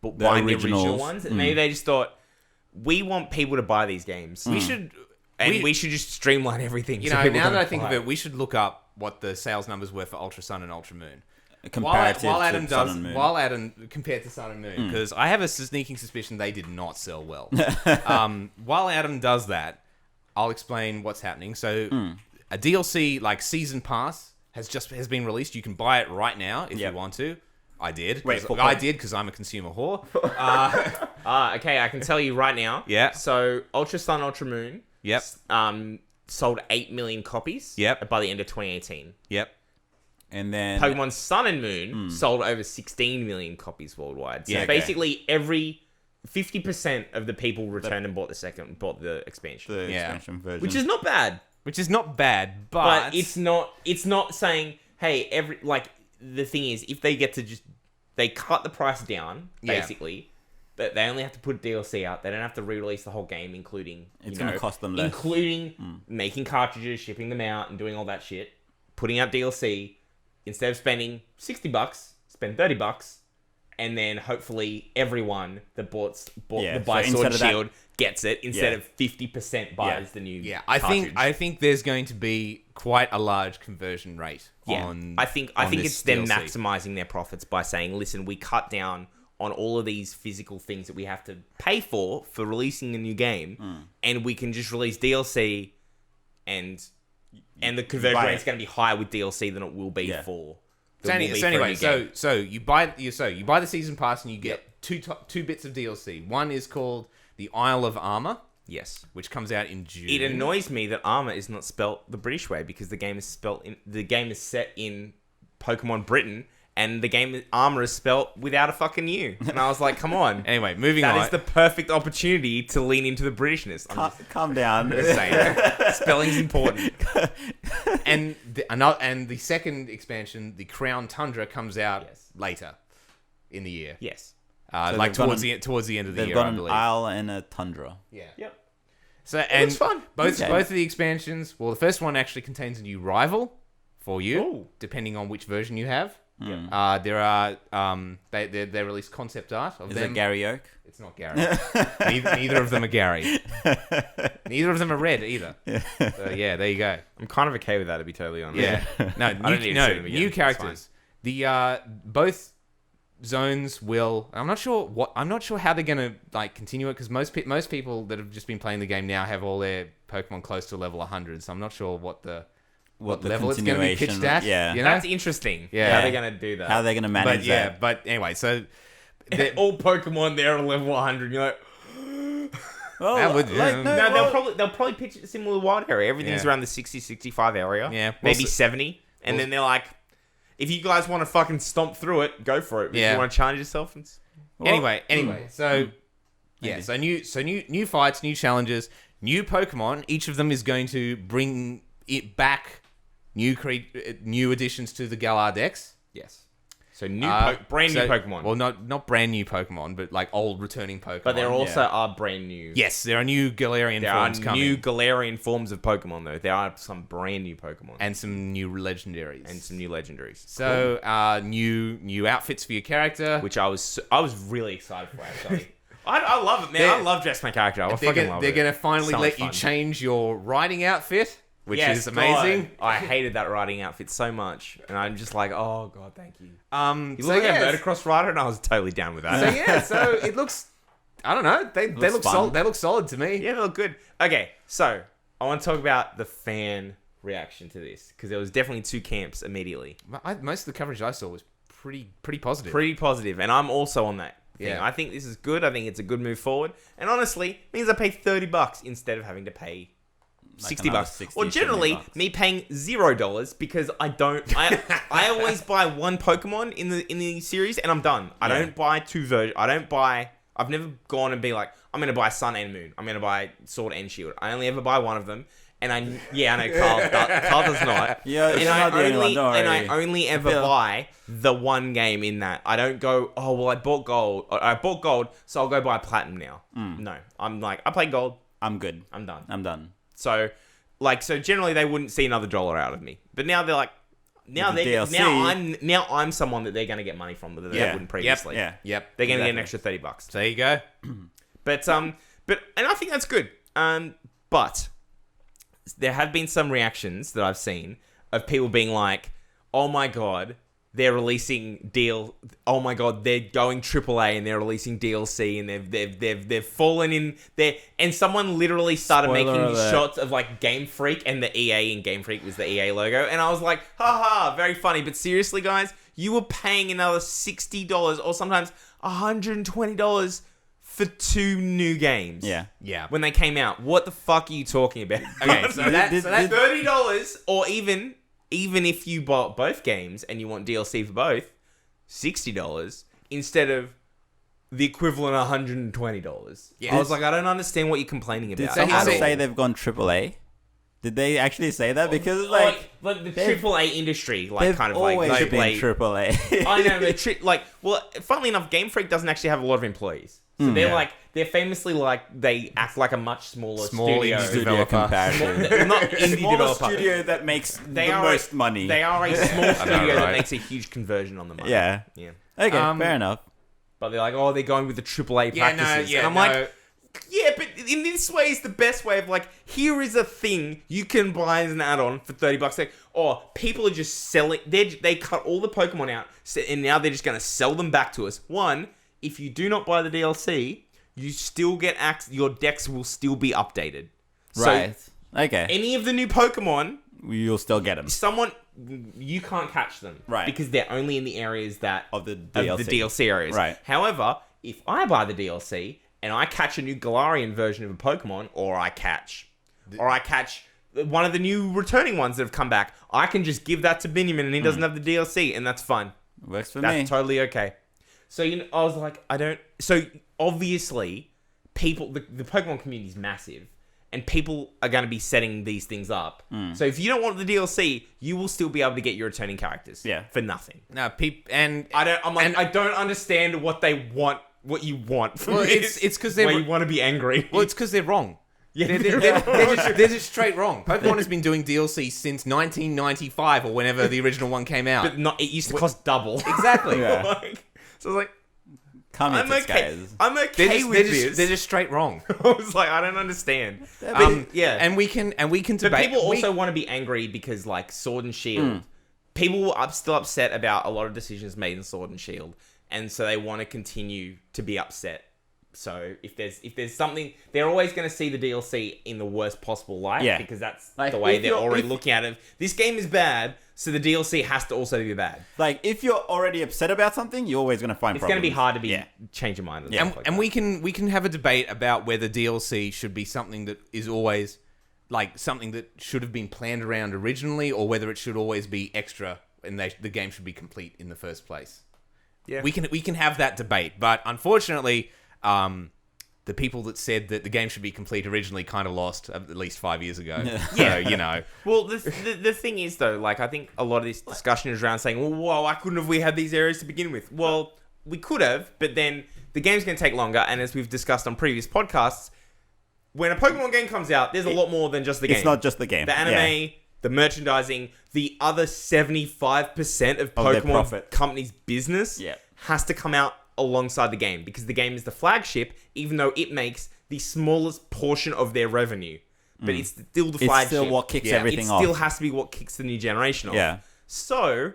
buying the original originals. ones, maybe they just thought, we want people to buy these games. we should We should just streamline everything. you so know, people now don't that I think buy of it, we should look up what the sales numbers were for Ultra Sun and Ultra Moon. Comparative While Adam to does, Sun and Moon. while Adam compared to Sun and Moon, because I have a sneaking suspicion they did not sell well. While Adam does that, I'll explain what's happening. So, a DLC like Season Pass has been released. You can buy it right now if Yep. you want to. I did. Wait, 'cause for I what? did because I'm a consumer whore. Okay, I can tell you right now. Yeah. So Ultra Sun, Ultra Moon. Yep. Sold 8 million copies. Yep. By the end of 2018. Yep. And then Pokemon Sun and Moon sold over 16 million copies worldwide. So Yeah, okay. basically, every 50% of the people returned and bought the expansion, the Yeah. expansion version, which is not bad. Which is not bad, But it's not saying, hey, the thing is, if they get to they cut the price down, Yeah. Mm. basically, but they only have to put DLC out. They don't have to re-release the whole game, including It's gonna cost them less. including making cartridges, shipping them out, and doing all that shit. Putting out DLC, instead of spending $60, spend $30, and then hopefully everyone that bought Yeah, the Buy so Sword instead of that- Shield gets it instead Yeah. of 50% buys the new. Yeah, cartridge. I think there's going to be quite a large conversion rate Yeah, on. I think on this it's them DLC. maximizing their profits by saying, "Listen, we cut down on all of these physical things that we have to pay for releasing a new game, and we can just release DLC, and the conversion buy rate it. is going to be higher with DLC than it will be Yeah. for." So, anyway, so you buy the season pass and you get two bits of DLC. One is called the Isle of Armor, yes, which comes out in June. it annoys me that Armor is not spelt the British way because the game is set in Pokemon Britain. And the game Armor is spelt without a fucking U. And I was like, come on. Anyway, moving on. That is the perfect opportunity to lean into the Britishness. I'm calm down. just saying. Spelling's important. and the second expansion, the Crown Tundra, comes out later in the year. Yes. Like they've got towards the end of the They've year, got I an believe. isle and a tundra. Yeah. Yep. So and looks fun. both Okay. of the expansions. Well, the first one actually contains a new rival for you, Ooh. depending on which version you have. Yeah. There are they released concept art of Is them. it Gary Oak? It's not Gary. neither of them are Gary. Neither of them are red either. So yeah, there you go. I'm kind of okay with that, to be totally honest. Yeah. No, don't need to see them again. new It's characters. The both zones will. I'm not sure how they're gonna like continue it because most people that have just been playing the game now have all their Pokemon close to level 100. So I'm not sure what the level it's going to be pitched at. Yeah. You know? That's interesting. Yeah. How they're going to do that. How are they going to manage But yeah, that? but anyway, so all Pokemon there are level 100. You're like, Well, That would- yeah. no, well, they'll probably pitch it similar to Wild area. Everything's Yeah. around the 60, 65 area. Yeah. Maybe We'll 70. And then they're like, if you guys want to fucking stomp through it, go for it. If Yeah. you want to challenge yourself, anyway, so yeah, Maybe. so new fights, new challenges, new Pokemon. Each of them is going to bring it back new additions to the Galar Dex. yes. So brand new Pokemon. Well, not brand new Pokemon, but like old returning Pokemon. But there also are brand new. Yes, there are new Galarian forms coming. There are new Galarian forms of Pokemon, though. There are some brand new Pokemon. And some new legendaries. So, new outfits for your character. which I was really excited for, actually. I love it, man. I love dressing my character. I fucking love it. They're going to finally So let much you fun. change your riding outfit, which Yes, is amazing. God. I hated that riding outfit so much. And I'm just like, oh, God, thank you. You So look like yes. a motocross rider, and I was totally down with that. So it looks, I don't know, they look fun. solid. They look solid to me. Yeah, they look good. Okay, so I want to talk about the fan reaction to this, because there was definitely two camps immediately. Most of the coverage I saw was pretty positive. Pretty positive, and I'm also on that thing. Yeah. I think this is good. I think it's a good move forward, and honestly, it means I pay $30 instead of having to pay $60. another 60, Or generally, $70. me paying $0 because I don't. I always buy one Pokemon in the series, and I'm done. I don't buy two versions. I've never gone and be like, I'm gonna buy Sun and Moon. I'm gonna buy Sword and Shield. I only ever buy one of them. And I know Carl does not. Yeah, and you're not the only one, don't I worry. only ever buy the one game in that. I don't go, oh well, I bought gold, so I'll go buy platinum now. No, I'm like, I play gold. I'm good. I'm done. I'm done. So generally they wouldn't see another dollar out of me. But now they're like, now With the they DLC. now I'm someone that they're gonna get money from that they wouldn't previously. Yeah. Yep. They're gonna get an Exactly. extra $30. There you go. But and I think that's good. But there have been some reactions that I've seen of people being like, "Oh my god, they're releasing oh my god, they're going AAA and they're releasing DLC and they've fallen in there." And someone literally started Spoiler making alert. shots of like Game Freak, and the EA in Game Freak was the EA logo, and I was like, haha, very funny. But seriously, guys, you were paying another $60 or sometimes $120 for two new games. Yeah. Yeah. When they came out, what the fuck are you talking about? Okay, so that's $30, or even if you bought both games and you want DLC for both, $60 instead of the equivalent of $120. Yeah. I was like, I don't understand what you're complaining Did about. someone at all. say they've gone AAA? Did they actually say that? Because like like the they've- AAA industry, like they've kind of like always been AAA. AAA. I know, but funnily enough, Game Freak doesn't actually have a lot of employees. So they're famously like, they act like a much smaller studio. studio developer. comparison. Not indie Smaller developer. studio that makes They the are most money. They are a small studio that right? makes a huge conversion on the money. Yeah. Yeah. Okay, fair enough. But they're like, oh, they're going with the AAA Yeah, practices. no, yeah, and I'm no. like, yeah, but in this way is the best way of like, here is a thing you can buy as an add-on for $30. Like, or people are just selling. They cut all the Pokemon out, and now they're just going to sell them back to us. One, if you do not buy the DLC, you still get your decks will still be updated. Right. So Okay. any of the new Pokemon, You'll still get them. you can't catch them. Right. Because they're only in the areas Of the DLC. of the DLC areas. Right. However, if I buy the DLC and I catch a new Galarian version of a Pokemon, or I catch one of the new returning ones that have come back, I can just give that to Benjamin and he doesn't have the DLC, and that's fine. Works for That's me. totally okay. So I was like, So obviously, the Pokemon community is massive, and people are going to be setting these things up. So if you don't want the DLC, you will still be able to get your returning characters. Yeah. For nothing. No, and I don't understand what they want. What you want from Well, this. it's 'cause they're- where you want to be angry. well, it's because they're wrong. Yeah, They're just straight wrong. Pokemon has been doing DLC since 1995 or whenever the original one came out. But it used to cost double. Exactly. Yeah. So I was like, Come I'm into okay. guys. I'm okay with this. They're just straight wrong. I was like, I don't understand. Yeah. and we can But debate. people also want to be angry because, like, Sword and Shield, people are still upset about a lot of decisions made in Sword and Shield, and so they want to continue to be upset. So if there's something, they're always going to see the DLC in the worst possible light, Yeah. because that's Like, the way if they're you're- already if- looking at it. This game is bad, so the DLC has to also be bad. Like, if you're already upset about something, you're always going to find It's going to be hard to Yeah. change your mind. Yeah. stuff like and that. we can have a debate about whether DLC should be something that is always like something that should have been planned around originally, or whether it should always be extra and the game should be complete in the first place. Yeah. We can have that debate, but unfortunately, the people that said that the game should be complete originally kind of lost at least 5 years ago. Yeah. So, you know. Well, the thing is, though, like, I think a lot of this discussion is around saying, well, whoa, why couldn't have we had these areas to begin with? Well, we could have, but then the game's going to take longer, and as we've discussed on previous podcasts, when a Pokemon game comes out, there's a lot more than just the game. It's not just the game. The anime, the merchandising, the other 75% of Pokemon company's business has to come out alongside the game, because the game is the flagship, even though it makes the smallest portion of their revenue. But it's still the flagship. It's still what kicks everything off. It still has to be what kicks the new generation off. Yeah. So...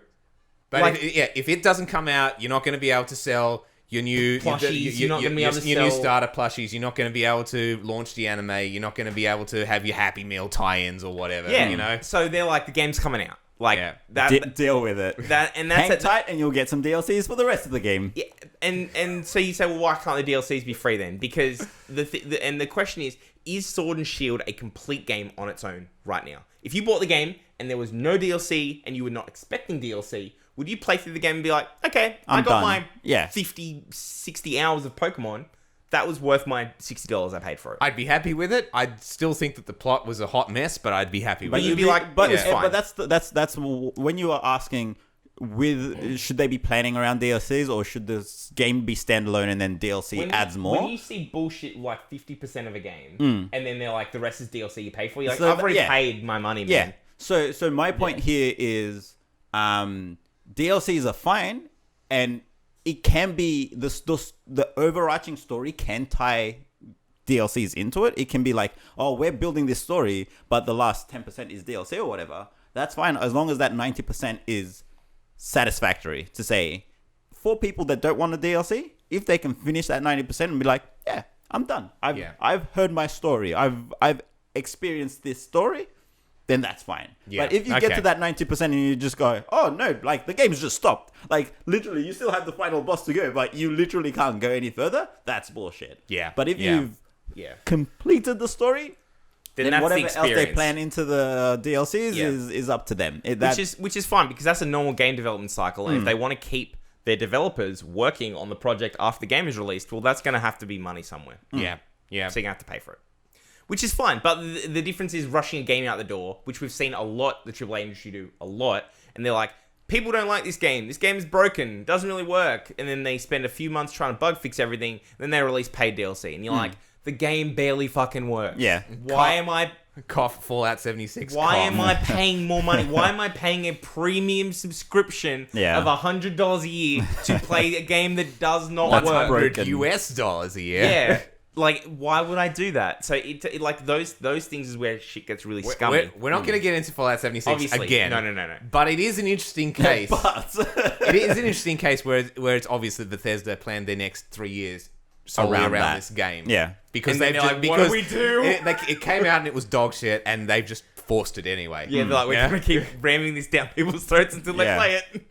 But like, if it doesn't come out, you're not going to be able to sell your new plushies. You're not going to be able to your sell new starter plushies. You're not going to be able to launch the anime. You're not going to be able to have your Happy Meal tie-ins or whatever. Yeah, you know. So they're like, the game's coming out. Like deal with it. That's hang tight, and you'll get some DLCs for the rest of the game. Yeah, and so you say, well, why can't the DLCs be free then? Because the question is Sword and Shield a complete game on its own right now? If you bought the game and there was no DLC and you were not expecting DLC, would you play through the game and be like, okay, I got my 50, 60 hours of Pokemon. That was worth my $60 I paid for it. I'd be happy with it. I'd still think that the plot was a hot mess, but I'd be happy with it. You'd be like, but it's fine. But that's when you are asking, should they be planning around DLCs, or should this game be standalone and then DLC adds more? When you see bullshit like 50% of a game, and then they're like, the rest is DLC you pay for, you're like, So I've already paid my money, man. Yeah. So my point here is, DLCs are fine, and it can be the overarching story can tie DLCs into it. It can be like, oh, we're building this story, but the last 10% is DLC or whatever. That's fine, as long as that 90% is satisfactory to say, for people that don't want a DLC, if they can finish that 90% and be like, yeah, I'm done. I've heard my story. I've experienced this story. Then that's fine. Yeah. But if you get to that 90% and you just go, oh no, like the game's just stopped. Like literally, you still have the final boss to go, but you literally can't go any further. That's bullshit. Yeah. But if you've completed the story, then that's whatever the else they plan into the DLCs is up to them. Which is fine, because that's a normal game development cycle. And if they want to keep their developers working on the project after the game is released, well, that's going to have to be money somewhere. Yeah. So you're going to have to pay for it. Which is fine, but the difference is rushing a game out the door, which we've seen a lot, the AAA industry do a lot, and they're like, people don't like this game is broken, doesn't really work, and then they spend a few months trying to bug fix everything, then they release paid DLC, and you're like, the game barely fucking works. Yeah. Why am I... Cough, Fallout 76. Why am I paying more money? Why am I paying a premium subscription of $100 a year to play a game that does not work? $100 US a year. Yeah. Like, why would I do that? So, it like, those things is where shit gets really scummy. We're not going to get into Fallout 76 Obviously. again. No. But it is an interesting case. It is an interesting case where it's obvious that Bethesda planned their next 3 years solely around this game. Yeah. Because they're like, what do we do? It came out and it was dog shit, and they've just forced it anyway. Yeah, they're like, we're going to keep ramming this down people's throats until they play it.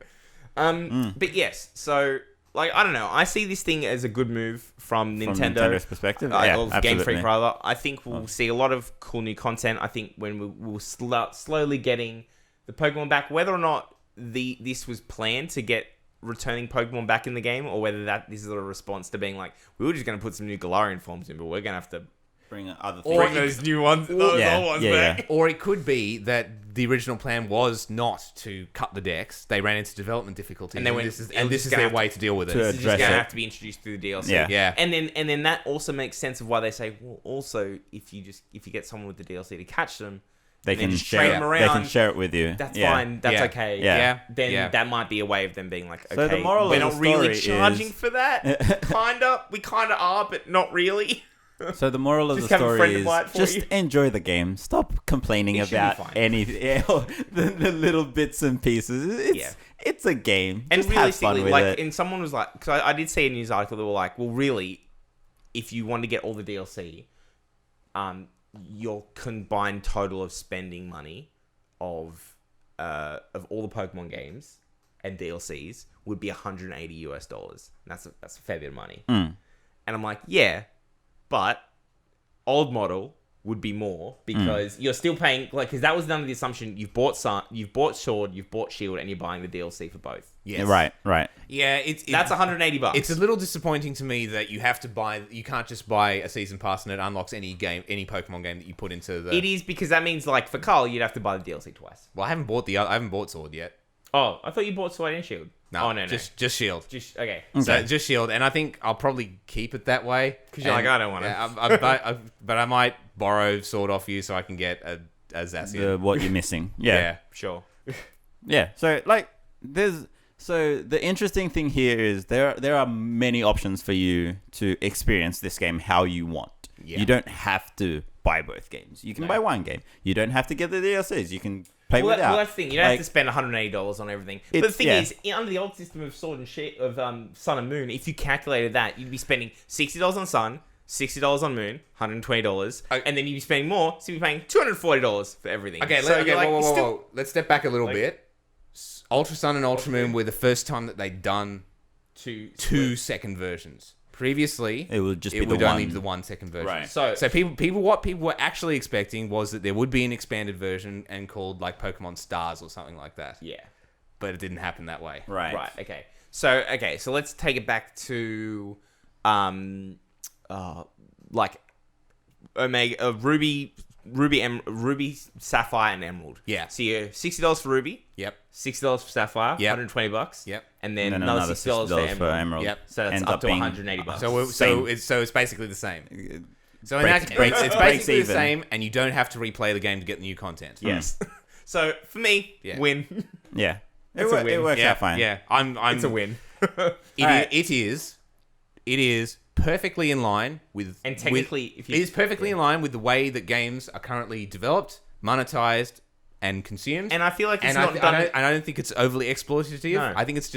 But yes, so... Like, I don't know. I see this thing as a good move from Nintendo. From Nintendo's perspective? Or Game Freak, rather. I think we'll see a lot of cool new content. I think when we'll start slowly getting the Pokemon back, whether or not this was planned to get returning Pokemon back in the game, or whether this is a response to being like, we were just going to put some new Galarian forms in, but we're going to have to bring other things. Bring those new ones, those old ones back. Or it could be that the original plan was not to cut the decks. They ran into development difficulties, and this is their way to deal with it. This is just going to have to be introduced through the DLC. Yeah. And then that also makes sense of why they say, well, also if you get someone with the DLC to catch them, they can share them around. They can share it with you. That's fine. That's okay. Yeah. Then that might be a way of them being like, okay, so the moral we're of not the story really charging for that. Kinda. We kinda are, but not really. So the moral of the story is just enjoy the game. Stop complaining about the little bits and pieces. It's a game. And just realistically, have fun with it. And someone was like, because I did see a news article that were like, well, really, if you want to get all the DLC, your combined total of spending money of all the Pokemon games and DLCs would be $180 US. That's a fair bit of money. And I'm like, yeah. But old model, would be more because you're still paying because that was under the assumption you've bought Sword, you've bought Shield, and you're buying the DLC for both. Yes. Right. Yeah, That's $180. It's a little disappointing to me that you have to buy. You can't just buy a season pass and it unlocks any Pokemon game that you put into the. It is because that means like for Carl, you'd have to buy the DLC twice. Well, I haven't bought Sword yet. Oh, I thought you bought Sword and Shield. No, no. Just Shield. Just okay. So just Shield, and I think I'll probably keep it that way Because you're like, I don't want to. Yeah, but I might borrow Sword off you so I can get a Zacian. What you're missing. Yeah. Sure. Yeah. So the interesting thing here is there are many options for you to experience this game how you want. Yeah. You don't have to buy both games. You can buy one game. You don't have to get the DLCs. You can play without. Well, that's the thing. You don't have to spend $180 on everything. But the thing is, under the old system of Sword and Sun and Moon, if you calculated that, you'd be spending $60 on Sun, $60 on Moon, $120, and then you'd be spending more, so you'd be paying $240 for everything. Okay, whoa. Let's step back a little bit. Ultra Sun and Ultra Moon were the first time that they'd done two second versions. Previously, it would just be only be the 1 second version. Right. So what people were actually expecting was that there would be an expanded version and called like Pokemon Stars or something like that. Yeah. But it didn't happen that way. Right. Okay. So let's take it back to like Omega Ruby, Sapphire, and Emerald. Yeah. So you're $60 for Ruby. Yep. $60 for Sapphire. Yep. $120. Yep. And then another $60 for Emerald. Yep. So that's Ends up up to being $180. So it's basically the same. So Breaks it's basically the even. same, and you don't have to replay the game to get the new content. Yes. So for me, win. Yeah. It's a win. It works out fine. Yeah. It's a win. It is perfectly in line with. And technically, it is perfectly in line with the way that games are currently developed, monetized, and consumed. And I feel like it's and not done. I don't think it's overly exploitative. No. I think it's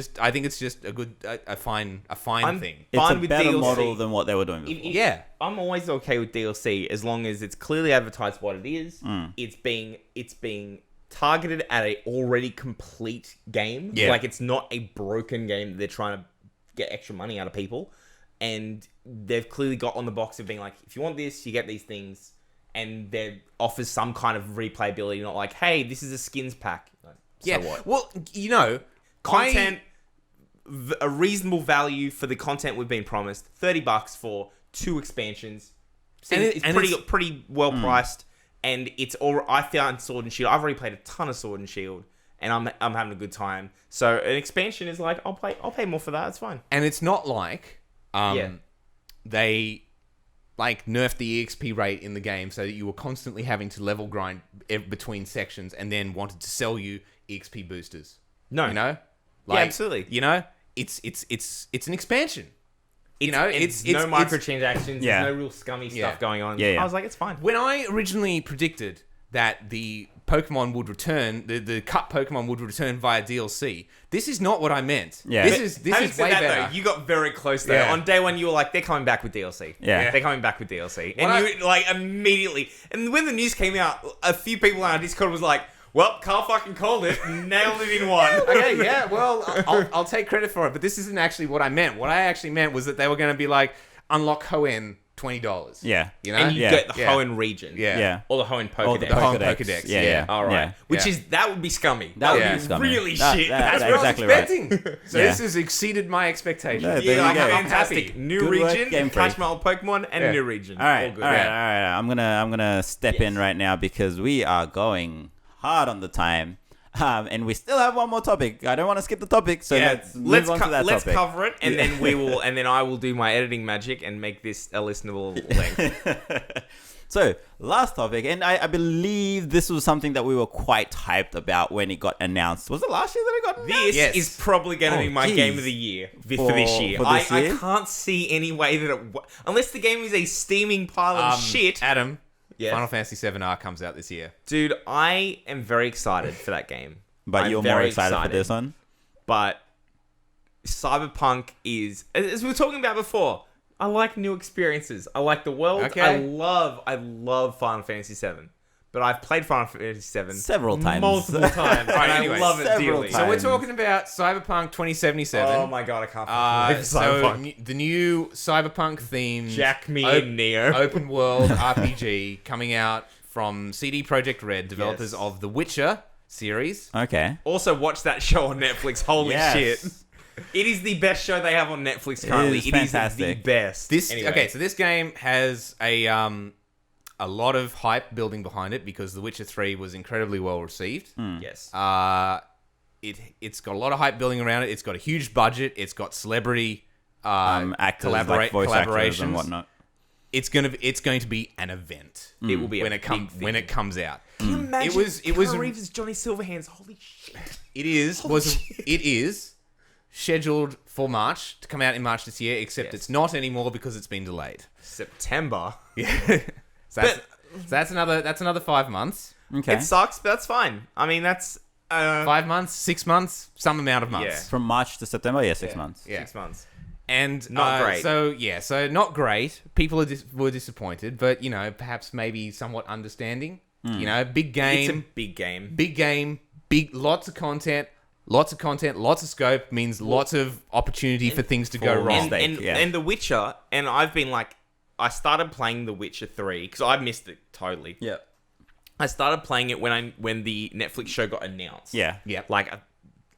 just a good, a fine thing. It's Fine a with better DLC. model than what they were doing before. Yeah. I'm always okay with DLC as long as it's clearly advertised what it is. It's being targeted at a already complete game. Yeah. Like it's not a broken game that they're trying to get extra money out of people. And they've clearly got on the box of being like, if you want this, you get these things. And they offers some kind of replayability, not like, hey, this is a skins pack. Like, so what? Well, Content, a reasonable value for the content we've been promised. $30 for 2 expansions. It's pretty well priced. And I found Sword and Shield. I've already played a ton of Sword and Shield, and I'm having a good time. So an expansion is like, I'll pay more for that. It's fine. And it's not like they like nerfed the EXP rate in the game so that you were constantly having to level grind between sections and then wanted to sell you EXP boosters. No. You know? Yeah, absolutely. You know? It's an expansion. It's no microtransactions. Yeah. There's no real scummy stuff going on. Yeah. I was like, it's fine. When I originally predicted that the Pokemon would return, the cut Pokemon would return via DLC, this is not what I meant. Yeah. This is way better. Though, you got very close though. Yeah. On day one, you were like, they're coming back with DLC. Yeah. They're coming back with DLC. And you like immediately. And when the news came out, a few people on our Discord was like, well, Carl fucking called it, nailed it in one. Okay, yeah, well, I'll take credit for it, but this isn't actually what I meant. What I actually meant was that they were going to be like, unlock Hoenn, $20. Yeah. You know? And you get the Hoenn region. Yeah. Yeah. Or the Hoenn Pokédex. Or the Pokédex. Yeah. All right. Yeah. Which is, that would be scummy. That would Yeah. be scummy. really That- shit. that- That's that's what exactly I right. was expecting. So Yeah. this has exceeded my expectations. No, there Yeah, you like, go. fantastic. happy. New Good work, region, Game Freak. catch my old Pokemon, and new region. All right. good. All right. I'm gonna step in right now because we are going hard on the time. And we still have one more topic. I don't want to skip the topic, so let's move on to that let's topic. cover it, and then and then I will do my editing magic and make this a listenable length. So, last topic, and I believe this was something that we were quite hyped about when it got announced. Was it last year that it got announced? This Yes. is probably going to be my geez. game of the year for this year. For this year? I can't see any way that unless the game is a steaming pile of shit. Adam, Yes. Final Fantasy 7R comes out this year. Dude, I am very excited for that game. But I'm you're more very excited for this one? But Cyberpunk is, as we were talking about before, I like new experiences. I like the world. Okay. I love Final Fantasy VII. but I've played Final Fantasy 7 several times. multiple times, and anyway, I love it several dearly. times. So we're talking about Cyberpunk 2077. Oh my god, I can't believe Cyberpunk. The new Cyberpunk themed Jack me in Neo. open world RPG coming out from CD Projekt Red, developers Yes. of the Witcher series. Okay. Also, watch that show on Netflix. Holy Yes. shit. It is the best show they have on Netflix currently. is It is the fantastic. best. Okay, so this game has a lot of hype building behind it because The Witcher 3 was incredibly well received. Yes. It's got a lot of hype building around it. It's got a huge budget. It's got celebrity Actors, like voice actors and collaborations. whatnot. It's going to be an event. It will be when a it comes big thing. when it comes out. Can you imagine? It was Keanu Reeves as Johnny Silverhands. Holy shit. It is scheduled for March to come out in March this year, except Yes. it's not anymore because it's been delayed. September. Yeah. So that's another 5 months. Okay. It sucks, but that's fine. I mean, that's 5 months, 6 months, some amount of months. Yeah. From March to September, 6 months. Yeah. 6 months. And Not great. So not great. People were disappointed, but perhaps maybe somewhat understanding. Big game, It's a big game. big game, lots of content, lots of scope means lots of opportunity for things to go for wrong. mistake. And The Witcher, and I've been like, I started playing The Witcher 3 because I missed it totally. Yeah. I started playing it when the Netflix show got announced. Yeah. Yep. Like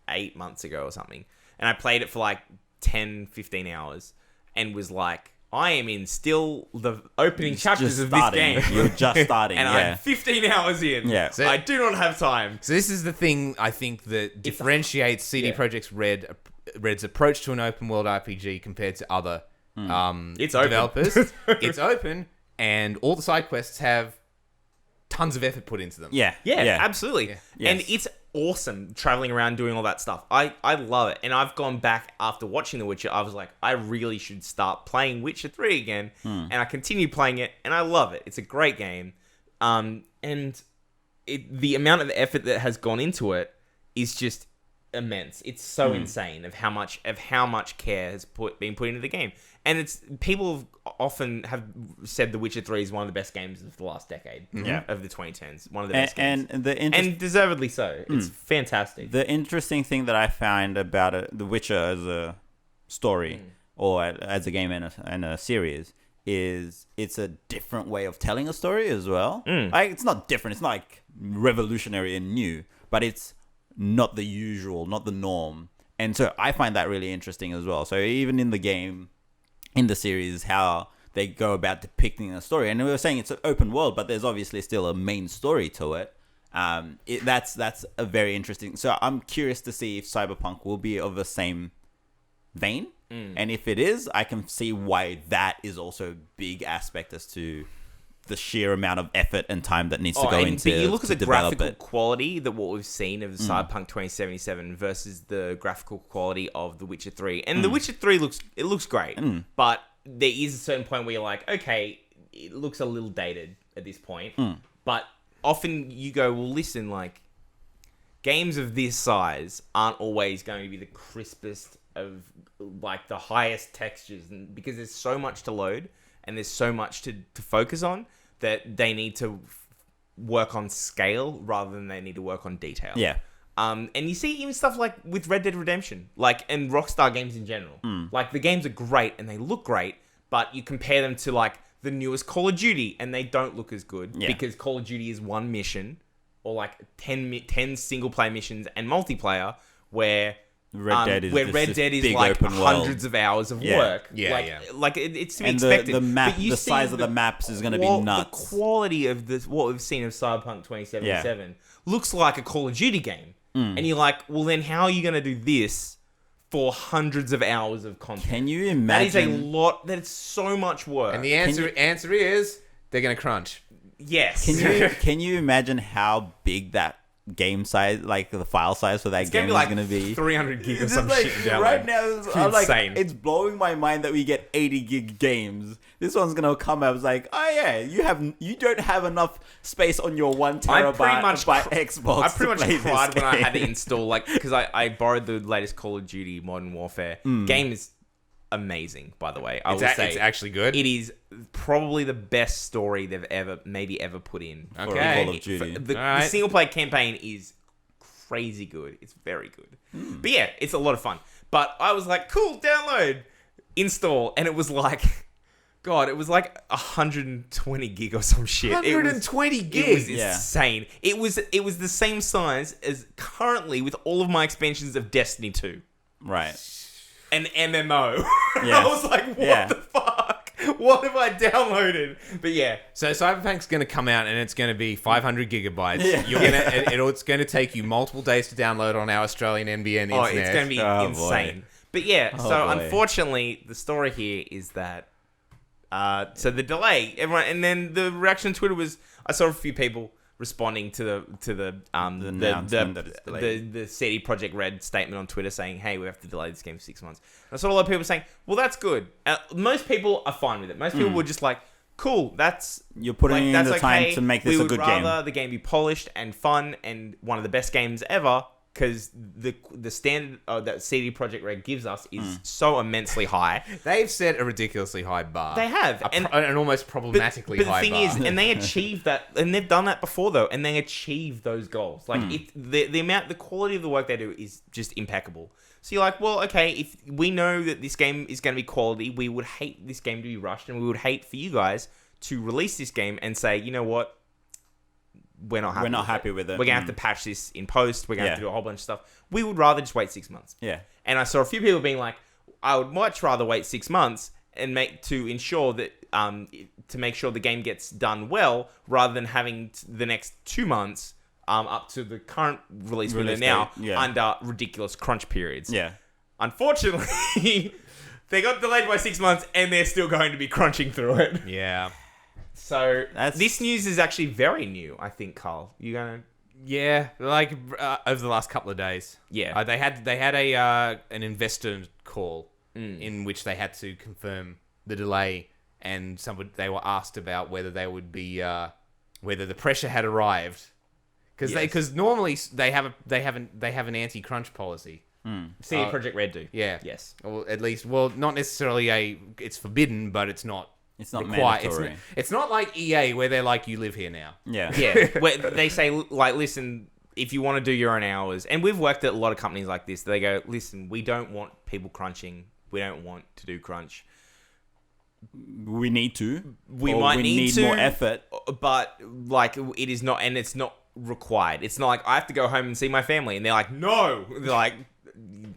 8 months ago or something. And I played it for like 10, 15 hours and was like, I am in still the opening chapters Just of starting. this game. You're just starting. And yeah. I'm 15 hours in. Yeah. So- I do not have time. So this is the thing I think that differentiates CD yeah. Projekt's Red's approach to an open world RPG compared to other It's open. developers. It's open, and all the side quests have tons of effort put into them. Yeah. Yeah, absolutely. Yes. And it's awesome traveling around doing all that stuff. I love it. And I've gone back after watching The Witcher. I was like, I really should start playing Witcher 3 again. And I continue playing it, and I love it. It's a great game. And the amount of effort that has gone into it is just immense. It's so insane of how much care has been put into the game. And it's people often have said The Witcher 3 is one of the best games of the last decade. Yeah. Of the 2010s. One of the best games. And Deservedly so. It's fantastic. the interesting thing that I find about The Witcher as a story or as a game and a series is it's a different way of telling a story as well. Like, it's not different. It's not like revolutionary and new, but it's not the usual, not the norm. And so I find that really interesting as well. So even in the game, in the series, how they go about depicting a story. And we were saying it's an open world, but there's obviously still a main story to it. That's a very interesting. So I'm curious to see if Cyberpunk will be of the same vein. And if it is, I can see why that is also a big aspect as to the sheer amount of effort and time that needs to go into. But you look at to the develop graphical it. quality that what we've seen of Cyberpunk 2077 versus the graphical quality of The Witcher 3. And The Witcher 3 looks great, but there is a certain point where you're like, okay, it looks a little dated at this point. But often you go, well, listen, like, games of this size aren't always going to be the crispest of, like, the highest textures, and because there's so much to load and there's so much to focus on that they need to work on scale rather than they need to work on detail. Yeah. And you see even stuff like with Red Dead Redemption, like, and Rockstar games in general. Like, the games are great and they look great, but you compare them to, like, the newest Call of Duty and they don't look as good because Call of Duty is one mission or like 10 single player missions and multiplayer where Red Dead is like open world. hundreds of hours of work. Yeah, Like it's to be And expected. the map, But you the see size of the maps is going to be nuts. The quality of what we've seen of Cyberpunk 2077 looks like a Call of Duty game. And you're like, well, then how are you going to do this for hundreds of hours of content? Can you That is a imagine? lot. That is so much work. And the answer is they're going to crunch. yes. Can you imagine how big that game size, like the file size for that It's game, gonna be like is going to be? 300 gig or It's some like, shit to download. right now, I'm like, insane. it's blowing my mind that we get 80 gig games. This one's gonna come out. It's like, oh yeah, you don't have enough space on your 1 terabyte by Xbox. I pretty to play much cried this when I had to game. install, like, because I borrowed the latest Call of Duty Modern Warfare. Game is amazing, by the way. I will It's say actually good. it is probably the best story they've ever put in. Okay. For Call of Duty. The single player campaign is crazy good. It's very good. But yeah, it's a lot of fun. But I was like, cool, download, install, and it was like, God, it was like 120 gig or some shit. 120 gig. It was Yeah. insane. It was the same size as currently with all of my expansions of Destiny 2. Right. An MMO. Yes. I was like, what Yeah. the fuck? What have I downloaded? But yeah. So Cyberpunk's going to come out and it's going to be 500 gigabytes. Yeah. You're gonna, it's going to take you multiple days to download on our Australian NBN internet. Oh, it's going to be Oh, insane. boy. But yeah, so boy. unfortunately, the story here is that so the delay, everyone, and then the reaction on Twitter was, I saw a few people responding to the announcement that it's delayed. the CD Projekt Red statement on Twitter saying, "Hey, we have to delay this game for 6 months." And I saw a lot of people saying, "Well, that's good." Most people are fine with it. Most people were just like, "Cool, that's You're putting in that's the time okay. to make this we a would good game." rather the game be polished and fun and one of the best games ever." Because the standard that CD Projekt Red gives us is so immensely high. They've set a ridiculously high bar. They have, An almost problematically but high the thing bar. is, and they achieve that, and they've done that before though, and they achieve those goals. Like the quality of the work they do is just impeccable. So you're like, well, okay, if we know that this game is going to be quality, we would hate this game to be rushed, and we would hate for you guys to release this game and say, you know what, we're not happy with it. We're going to have to patch this in post. We're going to have to do a whole bunch of stuff. We would rather just wait 6 months. Yeah. And I saw a few people being like, I would much rather wait 6 months and ensure that to make sure the game gets done well, rather than having the next 2 months up to the current release window now under ridiculous crunch periods. Yeah. Unfortunately, they got delayed by 6 months and they're still going to be crunching through it. Yeah. So this news is actually very new, I think, Carl. You gonna? Yeah, like over the last couple of days. Yeah. They had an investor call in which they had to confirm the delay, and they were asked about whether they would be whether the pressure had arrived, because normally they have an anti-crunch policy. CD Projekt Red do. Yeah. Yes. Or at least, well, not necessarily it's forbidden, but it's not. It's not required. mandatory. It's not like EA where they're like, you live here now. Yeah. Yeah. Where they say, like, listen, if you want to do your own hours, and we've worked at a lot of companies like this, they go, listen, we don't want people crunching. We don't want to do crunch. We need to. We Or might we need to, more effort. but like it is not, and it's not required. It's not like I have to go home and see my family, and they're like, no. They're like,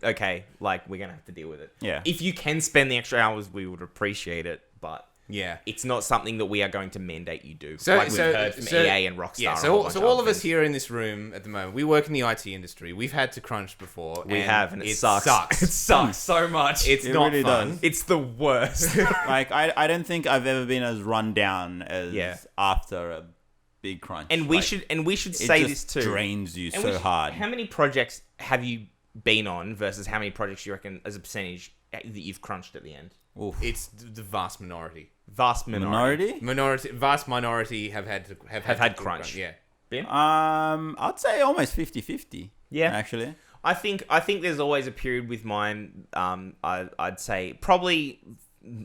okay, like we're gonna have to deal with it. Yeah. If you can spend the extra hours, we would appreciate it, but. Yeah. It's not something that we are going to mandate you do. So, like we've heard from EA and Rockstar. Yeah, and a whole bunch so of all other of us things. here in this room at the moment, we work in the IT industry. We've had to crunch before. We have, and it sucks. sucks. It sucks so much. It's It not really fun. does. It's the worst. Like, I don't think I've ever been as run down as Yeah. after a big crunch. and we Like, should it say just this too. drains you And we so should- hard. How many projects have you been on versus how many projects you reckon as a percentage that you've crunched at the end? Oof. It's the vast minority. Vast minority. Vast minority have had crunch. Yeah. Ben? I'd say almost 50-50. Yeah. Actually. I think there's always a period with mine. I'd say probably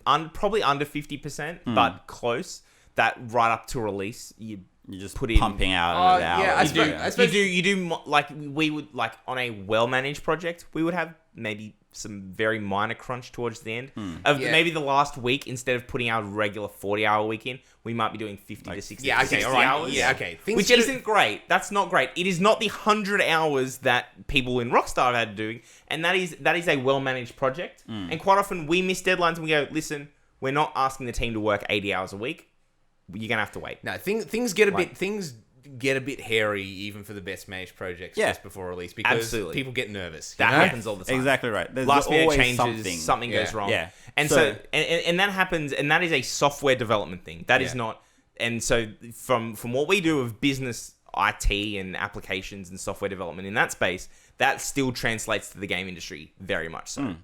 under 50%, but close. That right up to release, you You're just put in pumping out Oh, hours. yeah, I You do, suppose- I suppose- you do like we would like on a well-managed project, we would have maybe some very minor crunch towards the end of Yeah. maybe the last week. Instead of putting our regular 40-hour week in, we might be doing 50 to 60, Yeah, okay, 60 all right. hours. Yeah, okay. Things Which get- isn't great. That's not great. It is not the 100 hours that people in Rockstar have had doing, and that is a well-managed project. And quite often we miss deadlines and we go, listen, we're not asking the team to work 80 hours a week. You're gonna have to wait. No, things get a bit hairy even for the best managed projects Yeah. just before release because Absolutely. people get nervous. That you know? happens all the time. Exactly right. There's Last minute always changes, something goes Yeah. wrong. Yeah. And So- and that happens, and that is a software development thing. That is Yeah. not. And so from what we do of business IT and applications and software development in that space, that still translates to the game industry very much so.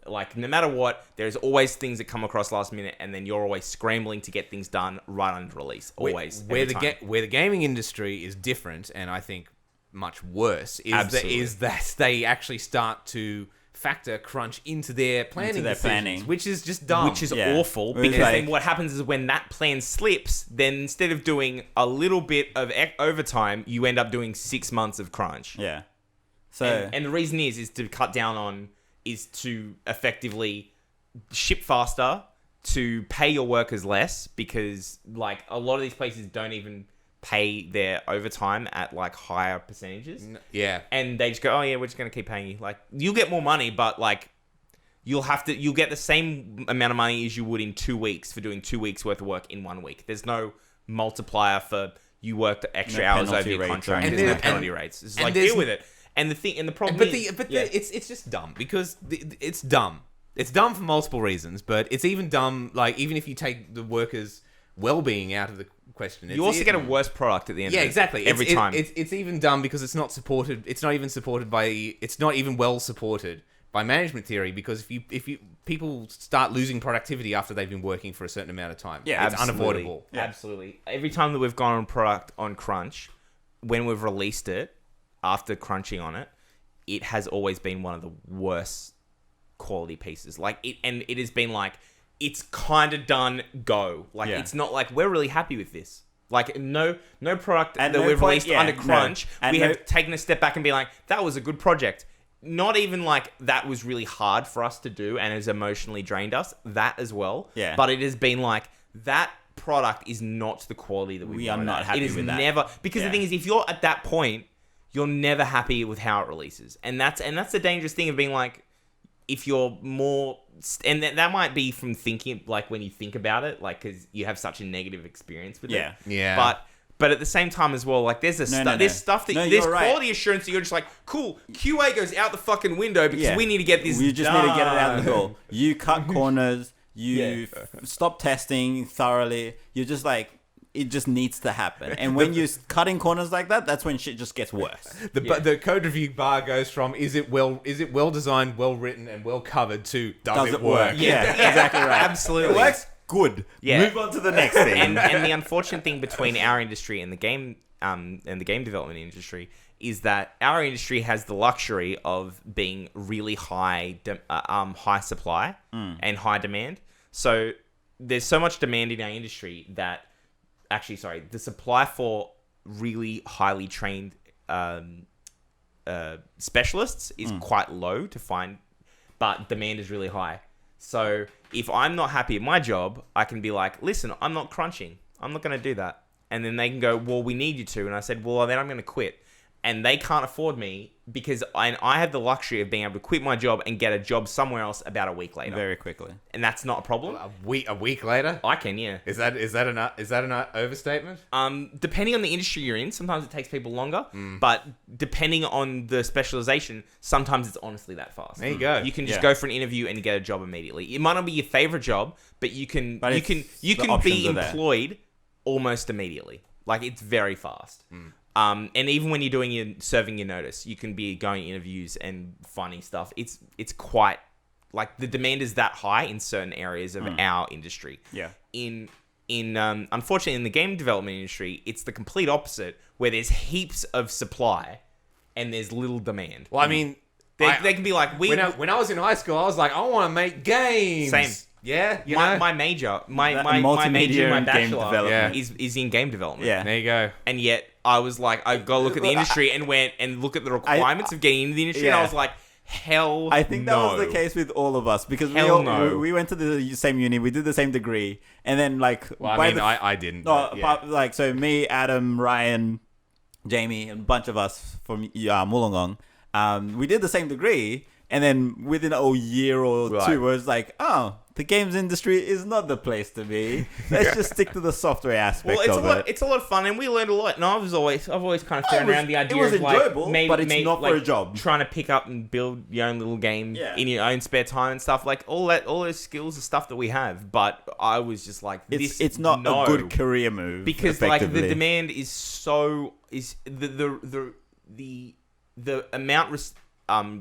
Like no matter what, there's always things that come across last minute, and then you're always scrambling to get things done right under release. Always. where every time. where the gaming industry is different, and I think much worse, is Absolutely. that they actually start to factor crunch into their planning decisions, planning. which is just dumb. Which is Yeah. awful, Whereas, because like- then what happens is when that plan slips, then instead of doing a little bit of overtime, you end up doing 6 months of crunch. Yeah. So And the reason is to cut down is to effectively ship faster, to pay your workers less, because like a lot of these places don't even pay their overtime at like higher percentages. Yeah. And they just go, oh yeah, we're just going to keep paying you. Like, you'll get more money, but like you'll get the same amount of money as you would in 2 weeks for doing 2 weeks worth of work in 1 week. There's no multiplier for you worked extra No hours over penalty your rates or contract. anything There's no like penalty that. rates. It's And like, there's- deal with it. And the problem But is... it's just dumb because it's dumb. It's dumb for multiple reasons, but it's even dumb, like, even if you take the workers' well-being out of the question. you also get a worse product at the end Yeah, of it. exactly. Every time. It's even dumb because it's not supported. It's not even supported by. It's not even well supported by management theory, because if you people start losing productivity after they've been working for a certain amount of time. Yeah, it's Absolutely. unavoidable. Yeah. Absolutely. Every time that we've gone on product on crunch, when we've released it, after crunching on it, it has always been one of the worst quality pieces. Like it has been like, it's kind of done, go. Like, Yeah. it's not like, we're really happy with this. Like, no product At that no we've point- released yeah, under no. crunch, At we no- have taken a step back and be like, that was a good project. Not even like that was really hard for us to do and has emotionally drained us. That as well. Yeah. But it has been like, that product is not the quality that We are not happy It is with that. never, because Yeah. the thing is, if you're at that point, you're never happy with how it releases, and that's the dangerous thing of being like, if you're more, and that might be from thinking, like when you think about it, like because you have such a negative experience with Yeah. it. Yeah. But at the same time as well, like there's No. there's stuff that No, there's you're right. quality assurance that you're just like, cool, QA goes out the fucking window because Yeah. we need to get this. We just need to get it out the done. door. You cut corners. You Yeah. stop testing thoroughly. You're just like, it just needs to happen. And when you're cutting corners like that, that's when shit just gets worse. The code review bar goes from is it well designed, well written, and well covered to does it work? Yeah, exactly right. Absolutely. It works. Good. Yeah. Move on to the next thing. and the unfortunate thing between our industry and the game development industry is that our industry has the luxury of being really high supply and high demand. So there's so much demand in our industry that the supply for really highly trained specialists is quite low to find, but demand is really high. So if I'm not happy at my job, I can be like, listen, I'm not crunching. I'm not going to do that. And then they can go, well, we need you to. And I said, well, then I'm going to quit. And they can't afford me because I have the luxury of being able to quit my job and get a job somewhere else about a week later. Very quickly. And that's not a problem. A week later? I can, yeah. Is that an overstatement? Depending on the industry you're in, sometimes it takes people longer. But depending on the specialization, sometimes it's honestly that fast. There you go. You can just Yeah. go for an interview and get a job immediately. It might not be your favorite job, but you can But you it's- can the be options are there. employed almost immediately. Like, it's very fast. And even when you're serving your notice, you can be going to interviews and finding stuff. It's quite like the demand is that high in certain areas of our industry. Yeah. Unfortunately, in the game development industry, it's the complete opposite, where there's heaps of supply and there's little demand. Well, I mean, They can be like, when I was in high school, I was like, I want to make games. Same. Yeah, you my, know? my major, my That major, multimedia my and game bachelor development. is in game development. Yeah. There you go. And yet I was like, I go look at the industry and went and look at the requirements of getting into the industry, and I yeah. was like, hell, I think that no. was the case with all of us because Hell no. we went to the same uni, we did the same degree, and then like Well, by I mean, the- I didn't. no, but, yeah. like so me, Adam, Ryan, Jamie, and a bunch of us from Wollongong, we did the same degree, and then within a year or Right. two, it was like, oh, the games industry is not the place to be. Let's just stick to the software aspect Well, of it's a lot of fun, and we learned a lot. And I've always kind of thrown was- around the idea it was of like enjoyable, maybe, but it's not for a job. Trying to pick up and build your own little game Yeah. in your own spare time and stuff like all those skills are stuff that we have. But I was just like, it's not no. a good career move because like the effectively. demand is the amount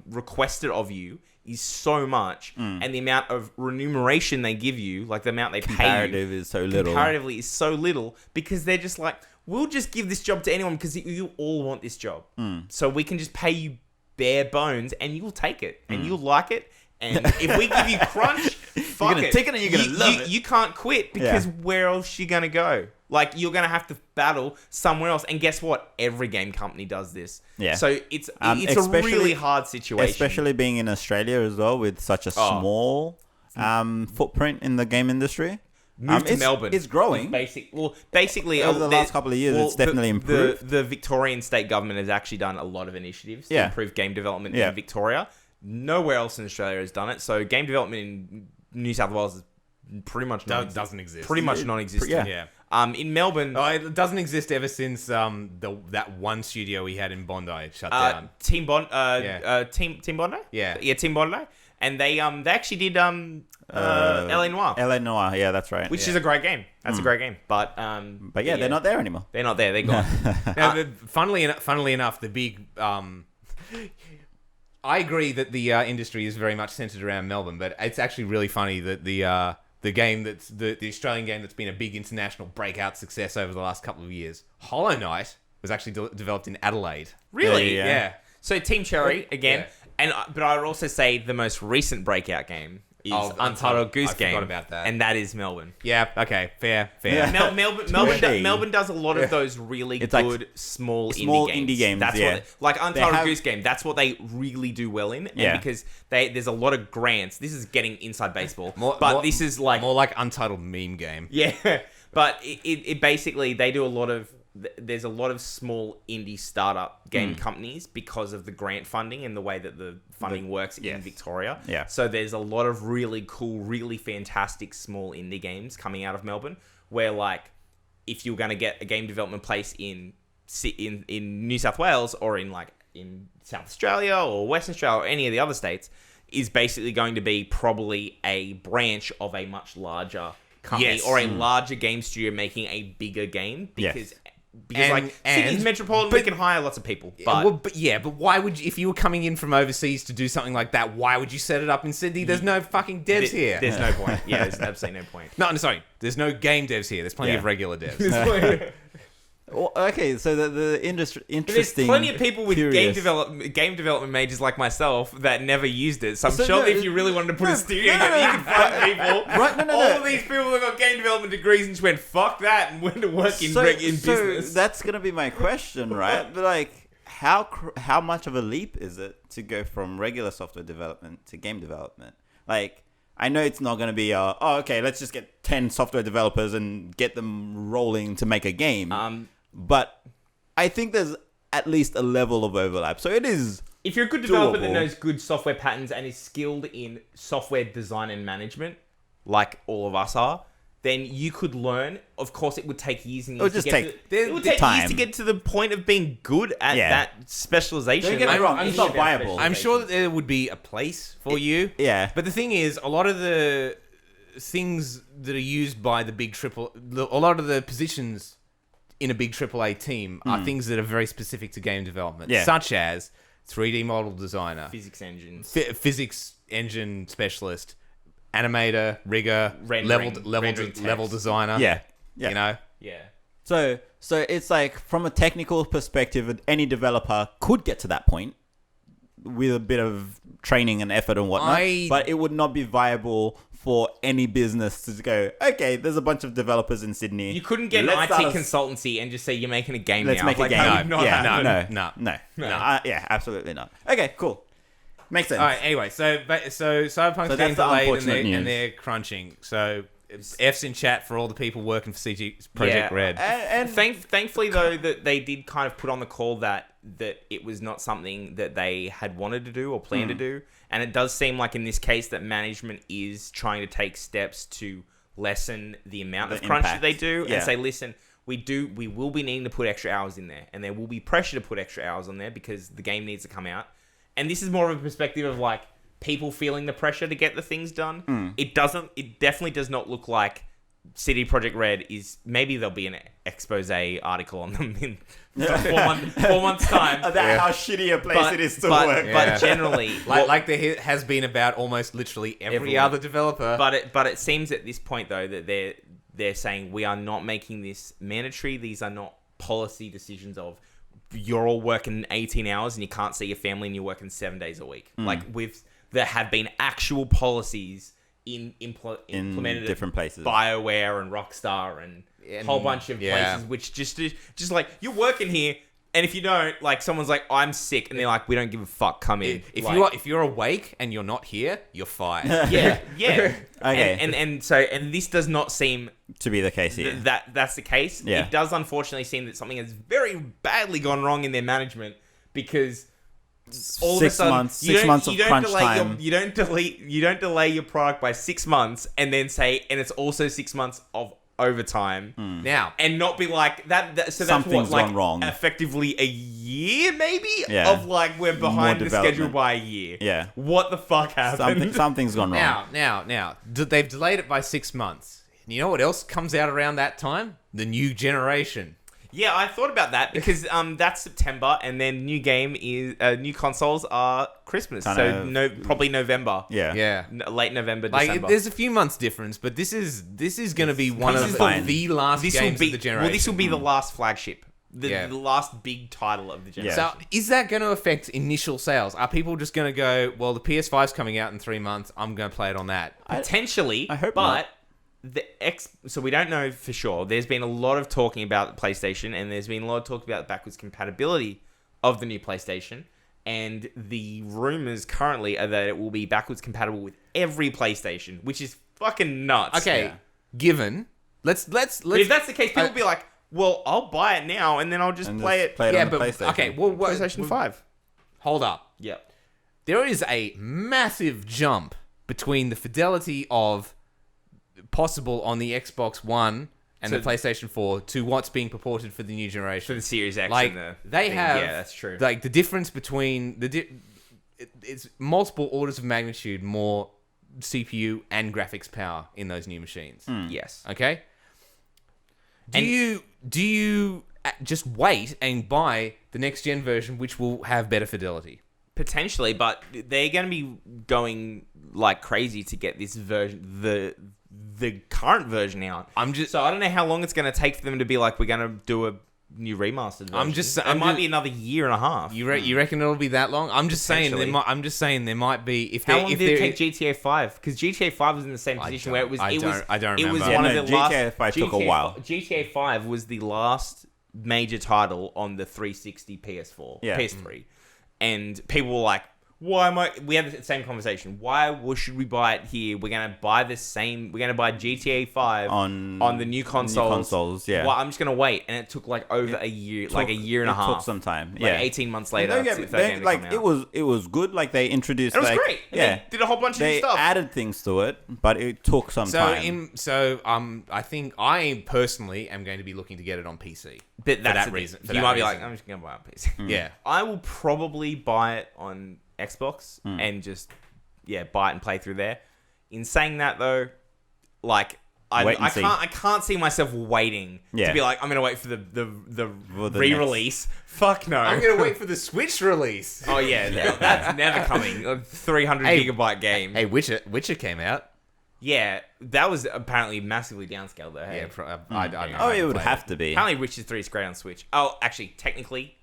requested of you is so much, and the amount of remuneration they give you, like the amount they pay you, Comparative is so little. comparatively is so little, because they're just like, we'll just give this job to anyone because you all want this job, so we can just pay you bare bones, and you'll take it, and you'll like it. And if we give you crunch, fuck You're gonna take it and you're gonna love it. You can't quit because where else you gonna go? Like, you're gonna have to battle somewhere else. And guess what? Every game company does this. Yeah. So it's a really hard situation. Especially being in Australia as well, with such a small footprint in the game industry. Move to Melbourne. It's growing. Basically, over the last couple of years, it's definitely improved. The Victorian state government has actually done a lot of initiatives to improve game development in Victoria. Nowhere else in Australia has done it. So game development in New South Wales is pretty much doesn't exist. Pretty much non-existent. Yeah. In Melbourne, it doesn't exist ever since that one studio we had in Bondi shut down. Team Bondi. Yeah. Yeah, Team Bondi. And they actually did LA Noire. LA Noire, yeah, that's right. Which is a great game. That's a great game. But yeah, they're not there anymore. They're not there. They're gone. Now, funnily enough, the big I agree that the industry is very much centered around Melbourne, but it's actually really funny that the game that's the Australian game that's been a big international breakout success over the last couple of years, Hollow Knight, was actually developed in Adelaide. Really? Yeah. So Team Cherry again, but I would also say the most recent breakout game is Untitled Goose Game. I forgot about that. And that is Melbourne. Yeah. Okay. Fair. Yeah. Melbourne does a lot of those really good like small indie games. That's what Untitled Goose Game. That's what they really do well in. And because there's a lot of grants. This is getting inside baseball, this is like more like Untitled Meme Game. Yeah, but it basically they do a lot of. There's a lot of small indie startup game companies because of the grant funding and the way that the funding works in Victoria. Yeah. So there's a lot of really cool, really fantastic small indie games coming out of Melbourne where, like, if you're going to get a game development place in New South Wales or in South Australia or Western Australia or any of the other states, is basically going to be probably a branch of a much larger company or a larger game studio making a bigger game because Sydney's metropolitan, we can hire lots of people. But why would you, if you were coming in from overseas to do something like that, why would you set it up in Sydney? There's no fucking devs here. There's no point. Yeah, there's absolutely no point. No, sorry. There's no game devs here. There's plenty of regular devs. Well, okay, so the industry interesting. There's plenty of people with game development majors like myself that never used it. So I'm sure that if you really wanted to put a studio together, you could find people. All of these people that got game development degrees and just went fuck that and went to work in business. That's gonna be my question, right? But like, how much of a leap is it to go from regular software development to game development? Like, I know it's not going to be, okay, let's just get 10 software developers and get them rolling to make a game. But I think there's at least a level of overlap. So it is if you're a good developer that knows good software patterns and is skilled in software design and management, like all of us are, then you could learn. Of course, it would take years and years to get to the point of being good at that specialization. Don't get me wrong, it's not viable. I'm sure that there would be a place for you. Yeah. But the thing is, a lot of the things that are used by the big a lot of the positions in a big AAA team are things that are very specific to game development, such as 3D model designer, physics engine specialist, animator, rigger, level designer. Yeah. You know? Yeah. So it's like, from a technical perspective, any developer could get to that point with a bit of training and effort and whatnot, but it would not be viable for any business to go, okay, there's a bunch of developers in Sydney. You couldn't get an IT consultancy and just say, you're making a game Let's now. make a game. No. Yeah, absolutely not. Okay, cool. Makes sense. All right, anyway, so Cyberpunk's getting delayed and they're crunching. So F's in chat for all the people working for CG Project Red. And thankfully, though, that they did kind of put on the call that it was not something that they had wanted to do or planned to do. And it does seem like in this case that management is trying to take steps to lessen the amount of crunch that they do and say, listen, we will be needing to put extra hours in there, and there will be pressure to put extra hours on there because the game needs to come out. And this is more of a perspective of like people feeling the pressure to get the things done. It definitely does not look like CD Projekt Red is. Maybe there'll be an expose article on them in 4 months time about how shitty a place it is to work. But generally, like there has been about almost literally every other developer. But it seems at this point though that they're saying we are not making this mandatory. These are not policy decisions of you're all working 18 hours and you can't see your family and you're working 7 days a week. Like there have been actual policies implemented in different places. BioWare and Rockstar and a whole bunch of places, which just like, you're working here, and if you don't, like, someone's like, I'm sick, and they're like, we don't give a fuck, come in. If you're awake and you're not here, you're fired. Yeah. Okay. And this does not seem to be the case here. That's the case. Yeah. It does unfortunately seem that something has very badly gone wrong in their management, because all 6 months, 6 months of crunch time. You don't delay your product by 6 months and then say, and it's also 6 months of overtime Now, and not be like that. So that's Something's what, like, gone wrong. effectively a year, maybe, Yeah. of like, we're behind the schedule by a year. Yeah. What the fuck happened? Something's gone wrong. now, they've delayed it by 6 months. And you know what else comes out around that time? The new generation. Yeah, I thought about that, because that's September, and then new consoles are Christmas, probably November. Yeah. Late November, Like, December. there's a few months difference, but this is going to be one of the last games of the generation. Well, this will be the last flagship, the last big title of the generation. So, is that going to affect initial sales? Are people just going to go, well, the PS5's coming out in 3 months, I'm going to play it on that? Potentially, I hope but not. So we don't know for sure. There's been a lot of talking about PlayStation, and there's been a lot of talk about backwards compatibility of the new PlayStation. And the rumors currently are that it will be backwards compatible with every PlayStation, which is fucking nuts. Okay, given let's. But if that's the case, people will be like, "Well, I'll buy it now, and then I'll just play it." on the but PlayStation. okay. Well, PlayStation 5. Hold up. Yep. There is a massive jump between the fidelity of possible on the Xbox One and the PlayStation 4 to what's being purported for the new generation. For the Series X, like, and the they thing. have, Yeah, that's true. Like, the difference between it's multiple orders of magnitude more CPU and graphics power in those new machines. Yes. Okay. Do you just wait and buy the next gen version, which will have better fidelity? Potentially, but they're going to be going like crazy to get this version, the current version out. So I don't know how long it's going to take for them to be like, we're going to do a new remastered version. It might be another year and a half. You reckon it'll be that long? I'm just saying there might be. How long did it take GTA 5? Because GTA 5 was in the same position where it was. I don't remember. It was one of the last. GTA 5 took a while. GTA 5 was the last major title on the 360 PS4, PS3, and people were like, "Why am I?" We had the same conversation. Why should we buy it here? We're gonna buy GTA 5 on the new consoles. Yeah. Well, I'm just gonna wait, and it took like over a year, like a year and a half. It took some time. Like Yeah, 18 months later. It was good. Like, they introduced. It was great. And they did a whole bunch of new stuff. They added things to it, but it took some time. I think I personally am going to be looking to get it on PC. But that's that reason. You might be like, I'm just gonna buy it on PC. Yeah. I will probably buy it on Xbox and just buy it and play through there. In saying that though, like I can't see myself waiting to be like, I'm gonna wait for the re-release. Fuck no. I'm gonna wait for the Switch release. Oh yeah, that's never coming. A 300 gigabyte game. Hey, Witcher came out. Yeah, that was apparently massively downscaled though. Hey? Yeah, I don't know. Oh, it would have to be. Apparently, Witcher 3 is great on Switch. Oh, actually, technically,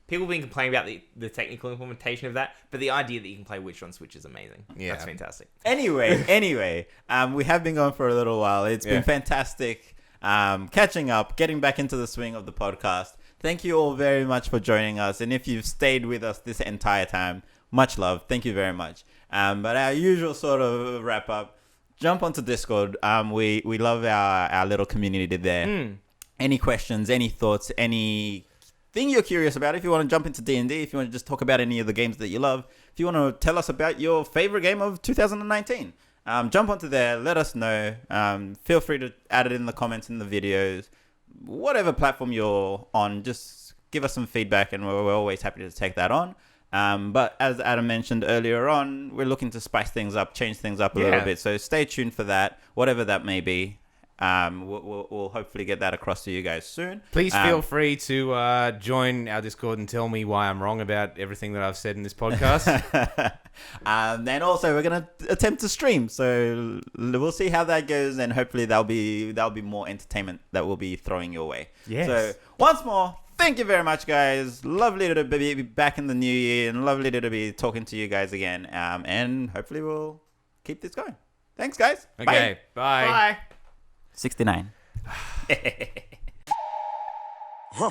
people have been complaining about the technical implementation of that, but the idea that you can play Witcher on Switch is amazing. Yeah. That's fantastic. Anyway, we have been going for a little while. It's been fantastic catching up, getting back into the swing of the podcast. Thank you all very much for joining us, and if you've stayed with us this entire time, much love. Thank you very much. But our usual sort of wrap up. Jump onto Discord. We love our little community there. Any questions, any thoughts, anything you're curious about, if you want to jump into D&D, if you want to just talk about any of the games that you love, if you want to tell us about your favorite game of 2019, jump onto there, let us know. Feel free to add it in the comments in the videos. Whatever platform you're on, just give us some feedback, and we're always happy to take that on. But as Adam mentioned earlier on, we're looking to spice things up, change things up a little bit. So stay tuned for that, whatever that may be. We'll hopefully get that across to you guys soon. Please feel free to join our Discord and tell me why I'm wrong about everything that I've said in this podcast. Then also we're gonna attempt to stream, so we'll see how that goes, and hopefully that'll be more entertainment that we'll be throwing your way. Yes. So once more, thank you very much, guys. Lovely to be back in the new year, and lovely to be talking to you guys again. And hopefully we'll keep this going. Thanks, guys. Okay, bye. Bye. 69. Huh.